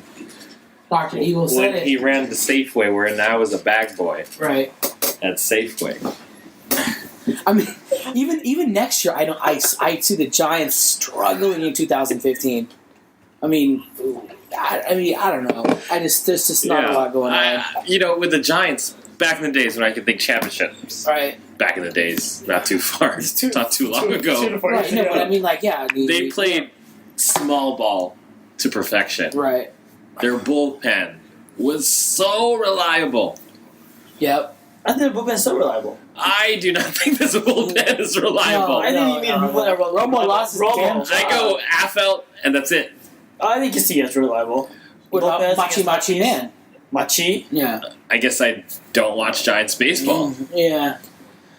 Dr. Evil said when it. he ran the Safeway, where I was a bag boy Right. at Safeway. I mean, even next year, I see the Giants struggling in 2015. I mean, I mean, I don't know. There's just not a lot going on. With the Giants, back in the days when I could think championships. Right. Back in the days, not too far, not too long ago. Right. No, but I mean, like, yeah. They played small ball to perfection. Right. Their bullpen was so reliable. Yep. I think the bullpen's so reliable. I do not think this bullpen is reliable. I think you mean Romo lost his damn job. I go Afelt, and that's it. I think Castillo's reliable. What about Machi Man? Machi? Yeah. I guess I don't watch Giants baseball. Yeah.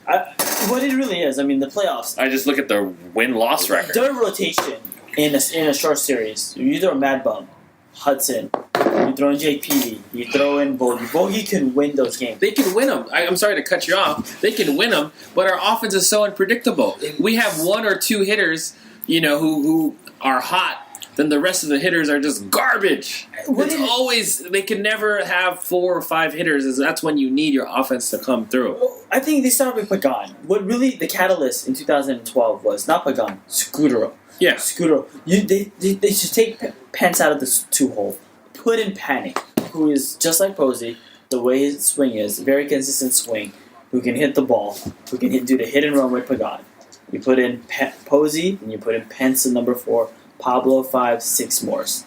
What it really is, I mean, the playoffs. I just look at their win-loss record. Their rotation in a short series. You throw Mad Bum, Hudson, you throw in Jake Peavy, you throw in Bogey. Bogey can win those games. They can win them. I'm sorry to cut you off. They can win them, but our offense is so unpredictable. We have one or two hitters, who are hot. Then the rest of the hitters are just garbage. They can never have 4 or 5 hitters. That's when you need your offense to come through. I think they started with Pagan. What really the catalyst in 2012 was not Pagan, Scudero. Yeah. Scudero. They should take Pence out of the 2-hole. Put in Panic, who is just like Posey. The way his swing is, very consistent swing. Who can hit the ball? Who can do the hit and run with Pagan? You put in Posey, and you put in Pence in number 4. Pablo 5, 6 Morse,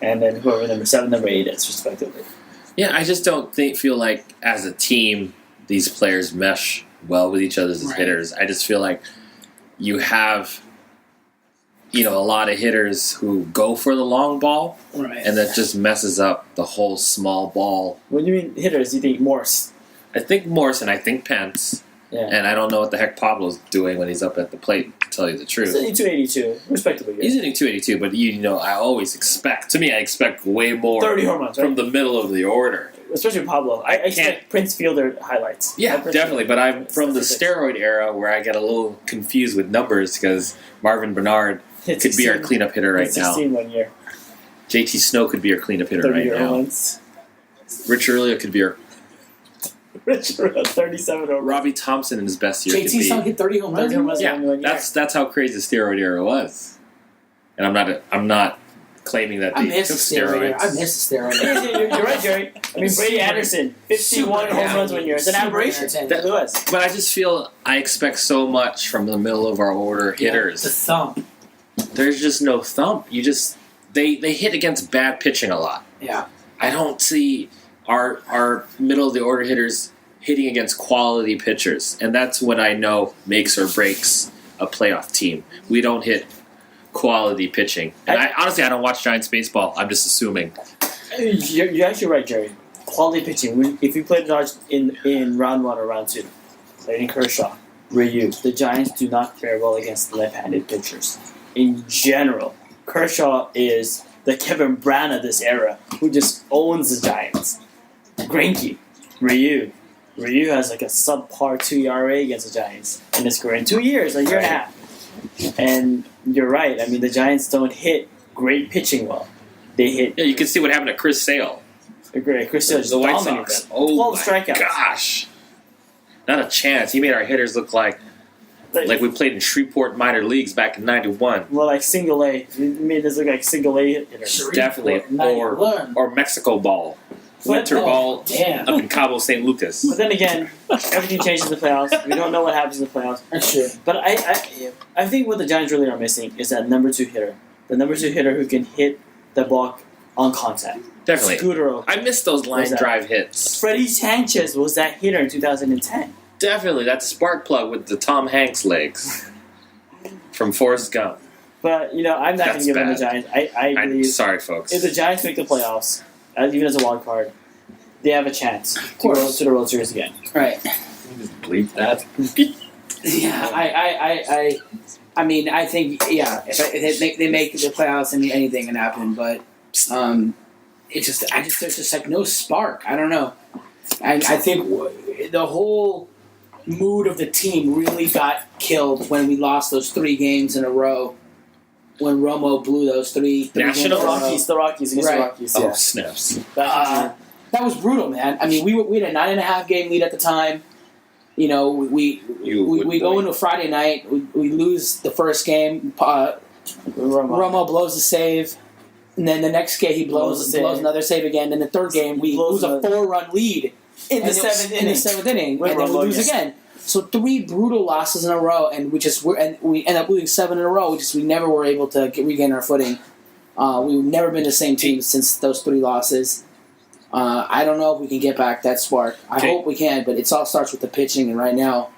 and then whoever number 7, number 8 is respectively. Yeah, I just don't feel like as a team these players mesh well with each other as hitters. I just feel like you have a lot of hitters who go for the long ball, and that just messes up the whole small ball. When you mean hitters, you think Morse? I think Morse and I think Pence. Yeah. And I don't know what the heck Pablo's doing when he's up at the plate, to tell you the truth. He's hitting 282, respectively. He's hitting 282, but I always expect way more 30 home runs, from the middle of the order. Especially Pablo. I expect Prince Fielder highlights. Yeah, definitely. But I'm from the steroid era where I get a little confused with numbers because Marvin Bernard could be our cleanup hitter right now. 16 1 year. JT Snow could be our cleanup hitter right now. Rich Earlier could be our... Richard 37 over. Robbie Thompson in his best year. JT Snow hit 30 home runs. Yeah, that's how crazy the steroid era was. And I'm not claiming that they took steroids. I miss the steroid era. You're right, Jerry. I mean, Brady Anderson, 51 home runs 1 year. It's an aberration. But I just feel I expect so much from the middle of our order hitters. The thump. There's just no thump. They hit against bad pitching a lot. Yeah. I don't see our middle of the order hitters hitting against quality pitchers, and that's what I know makes or breaks a playoff team. We don't hit quality pitching, and I don't watch Giants baseball. I'm just assuming. You're actually right, Jerry. Quality pitching. If you played Dodge in round 1 or round 2, playing Kershaw, Ryu, the Giants do not fare well against left-handed pitchers. In general, Kershaw is the Kevin Brown of this era, who just owns the Giants. Greinke, Ryu has like a subpar 2 ERA against the Giants in his career in 2 years, a year and a half. And you're right. I mean, the Giants don't hit great pitching well. They hit. Yeah, you can see what happened to Chris Sale. Chris Sale just the White dominated Sox. them. Oh 12 my strikeouts. gosh! Not a chance. He made our hitters look like we played in Shreveport minor leagues back in '91. Well, like single A. He made this look like single A hitters. Definitely, or Mexico ball. Winter ball up in Cabo San Lucas. But then again, everything changes in the playoffs. We don't know what happens in the playoffs. Sure. But I think what the Giants really are missing is that number 2 hitter. The number 2 hitter who can hit the ball on contact. Definitely. Scudero. I missed those line drive hits. Freddie Sanchez was that hitter in 2010. Definitely. That spark plug with the Tom Hanks legs from Forrest Gump. But, I'm not going to give them the Giants. I believe sorry, folks. if the Giants make the playoffs, even as a wild card, they have a chance to go to the World Series again. Right. Just believe that. Yeah, I mean, I think, if they make the playoffs, I mean, anything can happen, but there's just like no spark. I don't know. And I think the whole mood of the team really got killed when we lost those 3 games in a row. When Romo blew those three National Rockies, the Rockies against the Rockies. Oh, Yeah. snaps. That was brutal, man. I mean, we had a 9.5 game lead at the time. We go into a Friday night. We lose the first game. Romo blows the save. And then the next game he blows another save again. And the third game we lose a 4-run lead in the seventh inning, and then we lose again. So 3 brutal losses in a row, and we end up losing 7 in a row. We never were able to regain our footing. We've never been the same team since those 3 losses. I don't know if we can get back that spark. I hope we can, but it all starts with the pitching, and right now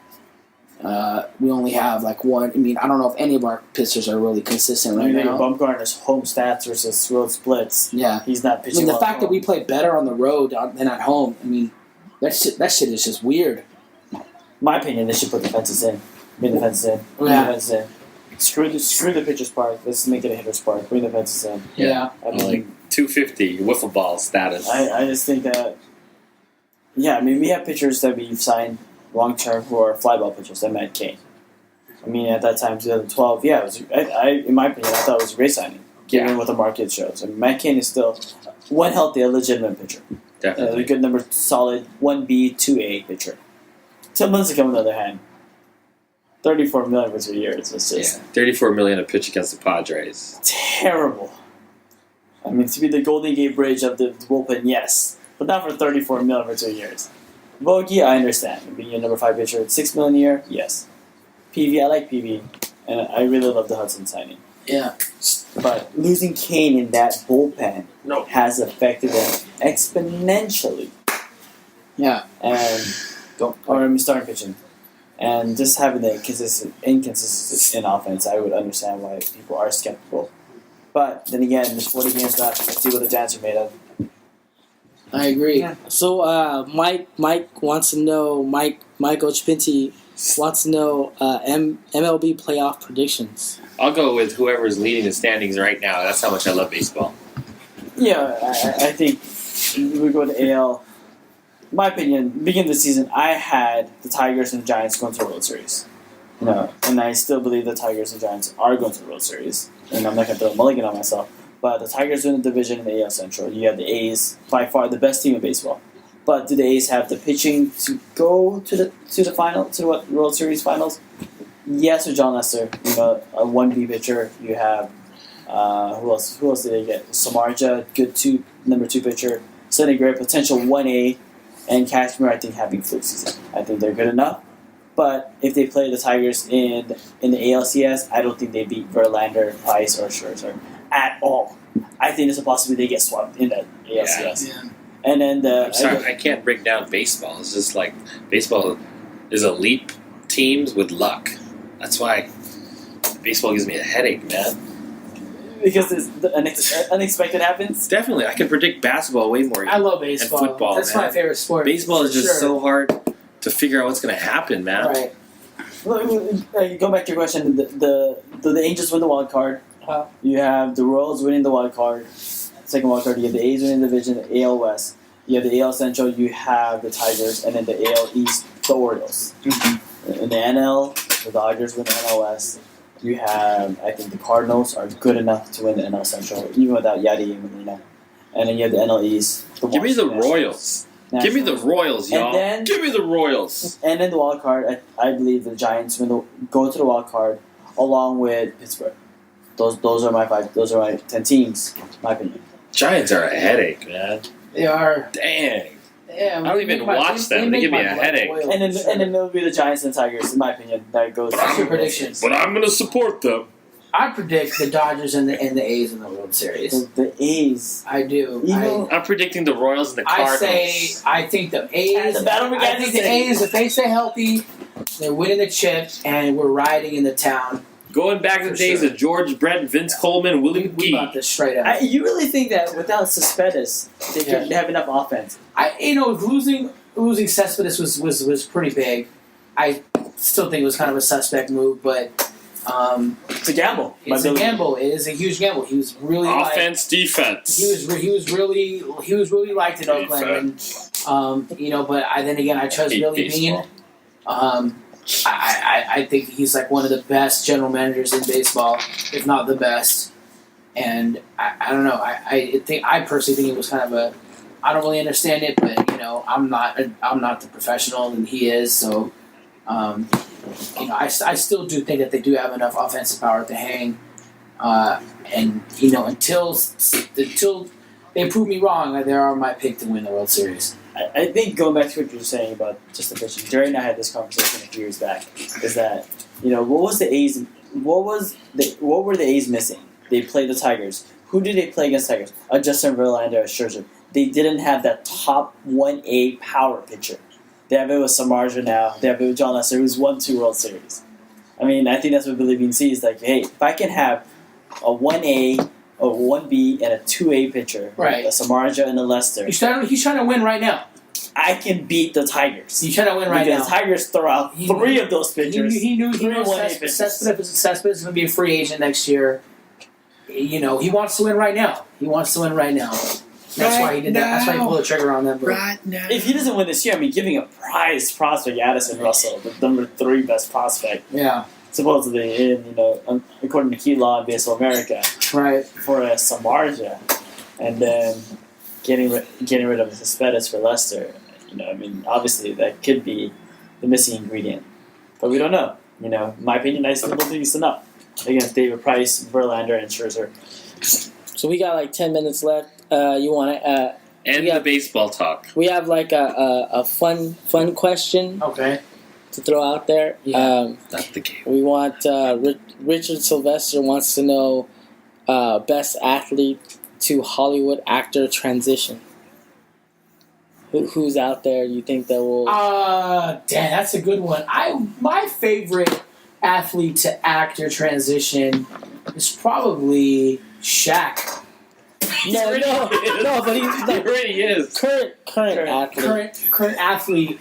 we only have like one. I mean, I don't know if any of our pitchers are really consistent right now. Bumgarner's home stats versus road splits. Yeah, he's not pitching. I mean, the fact that we play better on the road than at home. I mean, that shit is just weird. My opinion, they should put the fences in. Bring the fences in. Bring the fences in. Screw the pitcher's park. Let's make it a hitter's park. Bring the fences in. Yeah. I mean, like 250 wiffle ball status. I just think that. Yeah, I mean, we have pitchers that we've signed long term who are fly ball pitchers. Like Matt Cain. I mean, at that time, 2012. Yeah, it was, in my opinion, I thought it was a great signing, given what the market shows. I mean, Matt Cain is still, when healthy, a legitimate pitcher. Definitely. A good number, solid 1B, 2A pitcher. Tim Lincecum, on the other hand, $34 million for 2 years. It's just $34 million a pitch against the Padres. terrible. I mean, to be the Golden Gate Bridge of the bullpen, yes, but not for $34 million for 2 years. Vogie, I understand. Being a number 5 pitcher at $6 million a year, yes. PV, I like PV, and I really love the Hudson signing. Yeah. But losing Kane in that bullpen has affected them exponentially. Yeah. And starting pitching. And just having the inconsistency in offense, I would understand why people are skeptical. But then again, there's 40 games left. Let's see what the Giants are made of. I agree. Yeah. So Mike wants to know, Mike Ochpinti wants to know MLB playoff predictions. I'll go with whoever's leading the standings right now. That's how much I love baseball. Yeah, I think we go to AL. In my opinion, beginning of the season, I had the Tigers and the Giants going to the World Series. And I still believe the Tigers and Giants are going to the World Series. And I'm not going to throw a mulligan on myself. But the Tigers win the division in the AL Central. You have the A's, by far the best team in baseball. But do the A's have the pitching to go to the final, to what World Series finals? Yes, with John Lester. A 1B pitcher. You have who else? Who else did they get? Samardzija, good number 2 pitcher. Sonny Gray, potential 1A, and Cashmere. I think having fluke season. I think they're good enough. But if they play the Tigers in the ALCS, I don't think they beat Verlander, Price, or Scherzer at all. I think there's a possibility they get swept in the ALCS. Yeah. And then I'm sorry, I can't break down baseball. It's just like baseball is elite teams with luck. That's why baseball gives me a headache, man. Because the unexpected happens. Definitely, I can predict basketball way more. I love baseball. And football, That's man. my favorite sport. Baseball is just sure. so hard to figure out what's going to happen, man. Right. Go back to your question. The Angels win the wild card. You have the Royals winning the wild card. Second wild card. You have the A's winning the division, the AL West. You have the AL Central. You have the Tigers, and then the AL East, the Orioles. Mm-hmm. In the NL, the Dodgers win the NL West. You have, I think, the Cardinals are good enough to win the NL Central, even without Yadi and Molina. And then you have the NL East. Give me the Royals. Give me the Royals, y'all. Give me the Royals. And then the wild card, I believe the Giants go to the wild card along with Pittsburgh. Those are my 5. Those are my 10 teams. My opinion. Giants are a headache, man. They are. Dang. Yeah, I don't even watch them. They give me a headache. And then it'll be the Giants and Tigers, in my opinion. That goes. That's your predictions. But I'm going to support them. I predict the Dodgers and the A's in the World Series. The A's. I do. I'm predicting the Royals and the Cardinals. I think the A's. The battle I think the A's, if they stay healthy, they're winning the chip, and we're riding in the town. Going back to the days of George Brett, Vince Coleman, Willie We McGee. about this straight up. You really think that without Cespedes, they could have enough offense? Losing Cespedes was pretty big. I still think it was kind of a suspect move, but It's a gamble. it's a gamble. It is a huge gamble. He was really Offense, defense. He was really liked in Oakland, and But then again, I chose Billy Beane. I think he's like one of the best general managers in baseball, if not the best. And I don't know. I personally think it was kind of a. I don't really understand it, but I'm not the professional, and he is. So, I still do think that they do have enough offensive power to hang. And until they prove me wrong, they are my pick to win the World Series. I think going back to what you were saying about just the pitching, Jerry and I had this conversation a few years back. Is that what was the A's? What were the A's missing? They played the Tigers. Who did they play against Tigers? Justin Verlander, Scherzer. They didn't have that top 1A power pitcher. They have it with Samardzija now. They have it with John Lester, who's won 2 World Series. I mean, I think that's what Billy Beane sees. Like, hey, if I can have a 1A, a 1B, and a 2A pitcher, Right. a Samardzija and a Lester, He's trying to win right now. I can beat the Tigers. He's trying to win right because now. the Tigers throw out 3 of those pitchers. He knew Three 1A pitchers. Cespedes is going to be a free agent next year. He wants to win right now. That's why he did that. That's why he pulled the trigger on them. But now. If he doesn't win this year, I mean, giving a prize prospect, Addison Russell, the number 3 best prospect, yeah, supposedly according to Key Law in Baseball America, right. for a Samardzija, and then getting rid of Cespedes for Lester. I mean, obviously that could be the missing ingredient, but we don't know. In my opinion, I still don't think it's enough against David Price, Verlander, and Scherzer. So we got like 10 minutes left. You want to? And the baseball talk. We have like a fun question Okay. to throw out there. Yeah. Not the game. We want Richard Sylvester wants to know best athlete to Hollywood actor transition. Who's out there? You think that will? Damn, that's a good one. My favorite athlete to actor transition is probably Shaq. No, but he's He the already is. current athlete. Current athlete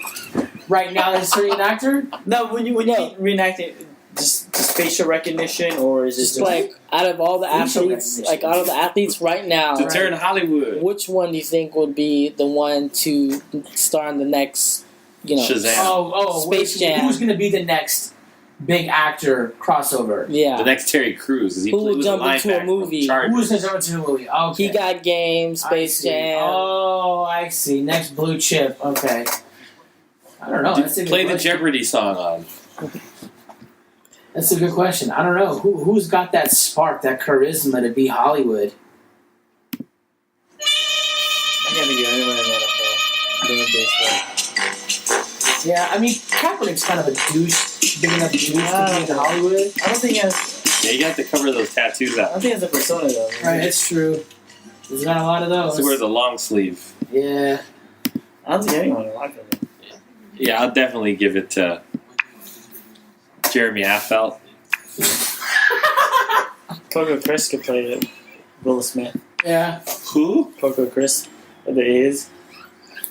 right now that's turning an actor. No, when you reenacting, just facial recognition, or is it Just just like out of all the Facial athletes, recognition. out of the athletes right now, To turn Hollywood. which one do you think would be the one to star in the next? Shazam. Space Jam. Who's going to be the next big actor crossover? Yeah. The next Terry Crews. Is he Who will was jump into a linebacker movie? from Chargers. Who's going to jump into the movie? Okay. He got Game, I Space see. Jam. Oh, I see. Next blue chip. Okay. I don't know. That's a good Play the question. Jeopardy song on. That's a good question. I don't know. Who's got that spark, that charisma to be Hollywood? I can't think of anyone in the NFL doing baseball. Yeah, I mean, Kaepernick's kind of a douche, big enough douche to be in Hollywood. I don't think he has. Yeah, you have to cover those tattoos I up. don't think he has a persona though. Right, it's true. He's got a lot of those. So wear the long sleeve. Yeah. I don't think anyone would like it. Yeah, I'll definitely give it to Jeremy Affeldt. Coco Chris could play it. Will Smith. Yeah. Who? Coco Chris. Of the A's.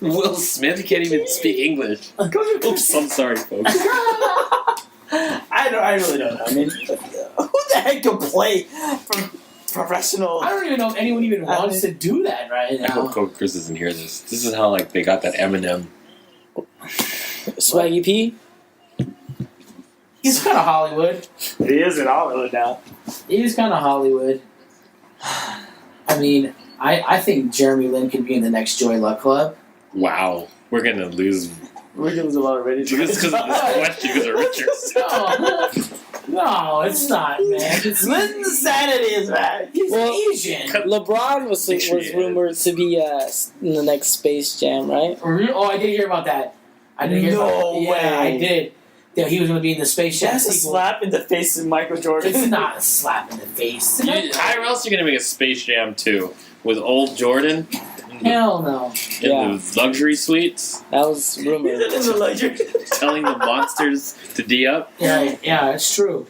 Will Smith? He can't even speak English. Oops, I'm sorry, folks. I really don't know. I mean, who the heck can play for professional? I don't even know if anyone even wants to do that right I hope now. Coach Chris doesn't hear this. This is how they got that Eminem. Swaggy P. He's kind of Hollywood. He is in Hollywood now. He's kind of Hollywood. I mean, I think Jeremy Lin could be in the next Joy Luck Club. Wow, we're gonna lose We're gonna lose a lot of ratings. just because of this question because of Richard. No, it's not, man. It's Listen to Saturdays, man. he's Well, Asian. LeBron was rumored to be in the next Space Jam, right? Oh, I did hear about that. I did hear No about that. way. Yeah, I did. That he was going to be in the Space Jam That's a sequel. slap in the face of Michael Jordan. It's not a slap in the face. How else are you gonna make a Space Jam 2 with old Jordan Hell no. in Yeah. the luxury suites, That was He's rumored. in the luxury. telling the monsters to D up? Yeah, it's true.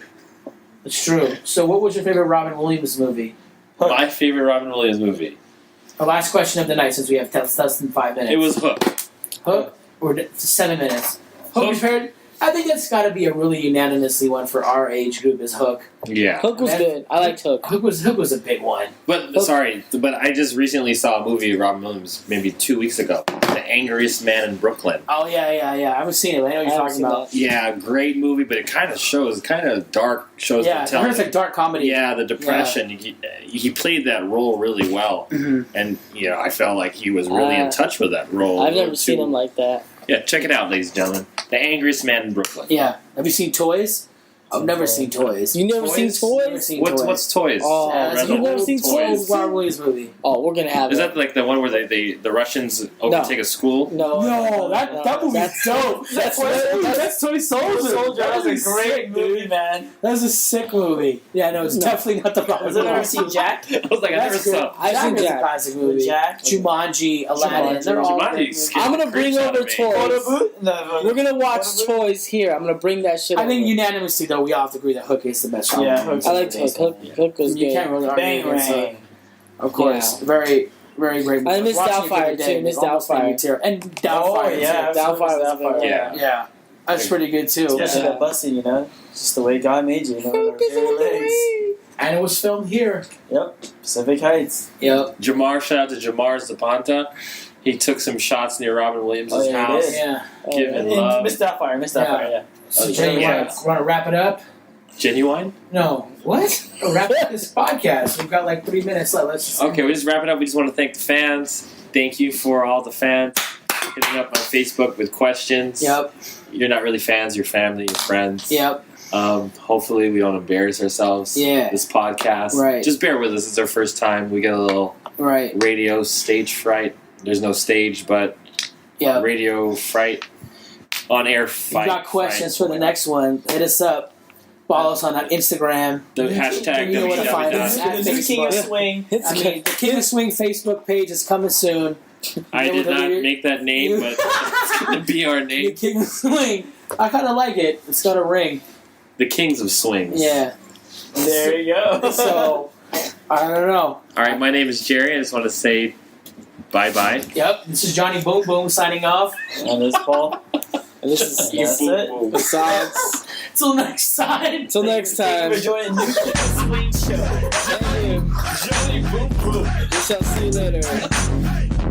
It's true. So, what was your favorite Robin Williams movie? My favorite Robin Williams movie. The last question of the night, since we have less than 5 minutes. It was Hook. Hook. Or 7 minutes. Hook Hook. is heard. I think that's got to be a really unanimously one for our age group. Is Hook. Yeah. Hook was good. I liked Hook. Hook was a big one. But I just recently saw a movie of Robin Williams maybe 2 weeks ago. The Angriest Man in Brooklyn. Oh yeah. I haven't seen it. But I know what you're haven't talking seen about. that. Yeah, great movie, but it kind of dark, shows Yeah, the telling. it's like dark comedy. Yeah, the depression. He played that role really well, Mhm. and I felt like he was really in touch with that role. I've never seen him like that. Yeah, check it out, ladies and gentlemen. The Angriest Man in Brooklyn. Yeah. Have you seen Toys? I've never seen Toys. You never seen Never Toys? seen What's Toys. what's toys? Oh, Yeah, Read you the never whole seen Toys? Robert Williams movie. Oh, we're gonna have Is it. that like the one where the Russians overtake a school? No, that movie's that's dope. That's Toy Soldier. That was a great movie, man. That was a sick movie. Yeah, no, it's definitely not the Robert Has anyone ever Williams. seen Jack? I was like, I never That's good. saw. I've seen is a Jack. classic movie. Jack. Jumanji, Aladdin. Jumanji. They're all Jumanji great movies. scared I'm gonna the bring creeps out over of me. Toys. No, We're gonna watch Photo booth? Toys here. I'm gonna bring that shit. I think over. unanimously, though, we all have to agree that Hook is the best. Yeah, Robert Hook's I Williams like movie. Hook. Hook was You good. can't really argue Bang against Rain. Of course, Yeah. very, very great movie. I miss Watching it the Doubtfire, other day, too. Miss almost made me Doubtfire. tear. And Oh, Doubtfire. yeah. too. Doubtfire was Doubtfire. good. Yeah. Yeah, that's pretty good too. Yeah. Yeah. That busting, you know? It's just the way God made you, you know? Hook is Very on the legs. way. And it was filmed here. Yep. Pacific Heights. Yep. Jamar, shout out to Jamar Zapanta. He took some shots near Robin Williams' Oh, yeah, he house. did. Yeah. Give And it love. Miss Doubtfire, yeah. So, Oh, Jay, you yeah. want to wrap it up? Genuine? No. What? Wrap up this podcast. We've got like 3 minutes left. Let's just. Okay, we just wrap it up. We just want to thank the fans. Thank you for all the fans hitting up on Facebook with questions. Yep. You're not really fans, you're family, you're friends. Yep. Hopefully we don't embarrass ourselves. Yeah. This podcast. Right. Just bear with us. It's our first time. We get a little Right. radio stage fright. There's no stage, but Yep. radio fright. On air If fight. you got questions for fright. the next one, hit us up. Follow us on Instagram. The hashtag You know where to find us. www. The new King of Facebook. Swing. I mean, the King of Swing Facebook page is coming soon. I You know did what not it is? make that name, but it's going to be our The name. King of Swing. I kind of like it. It's got a ring. The Kings of Swings. Yeah. There you go. So, I don't know. All right, my name is Jerry. I just want to say bye-bye. Yep. This is Johnny Boom Boom signing off. And this Paul. And this is That's it. besides. Till next time. Till next Thank time. you for joining New King of Swing Show. Thank you. We shall see you later.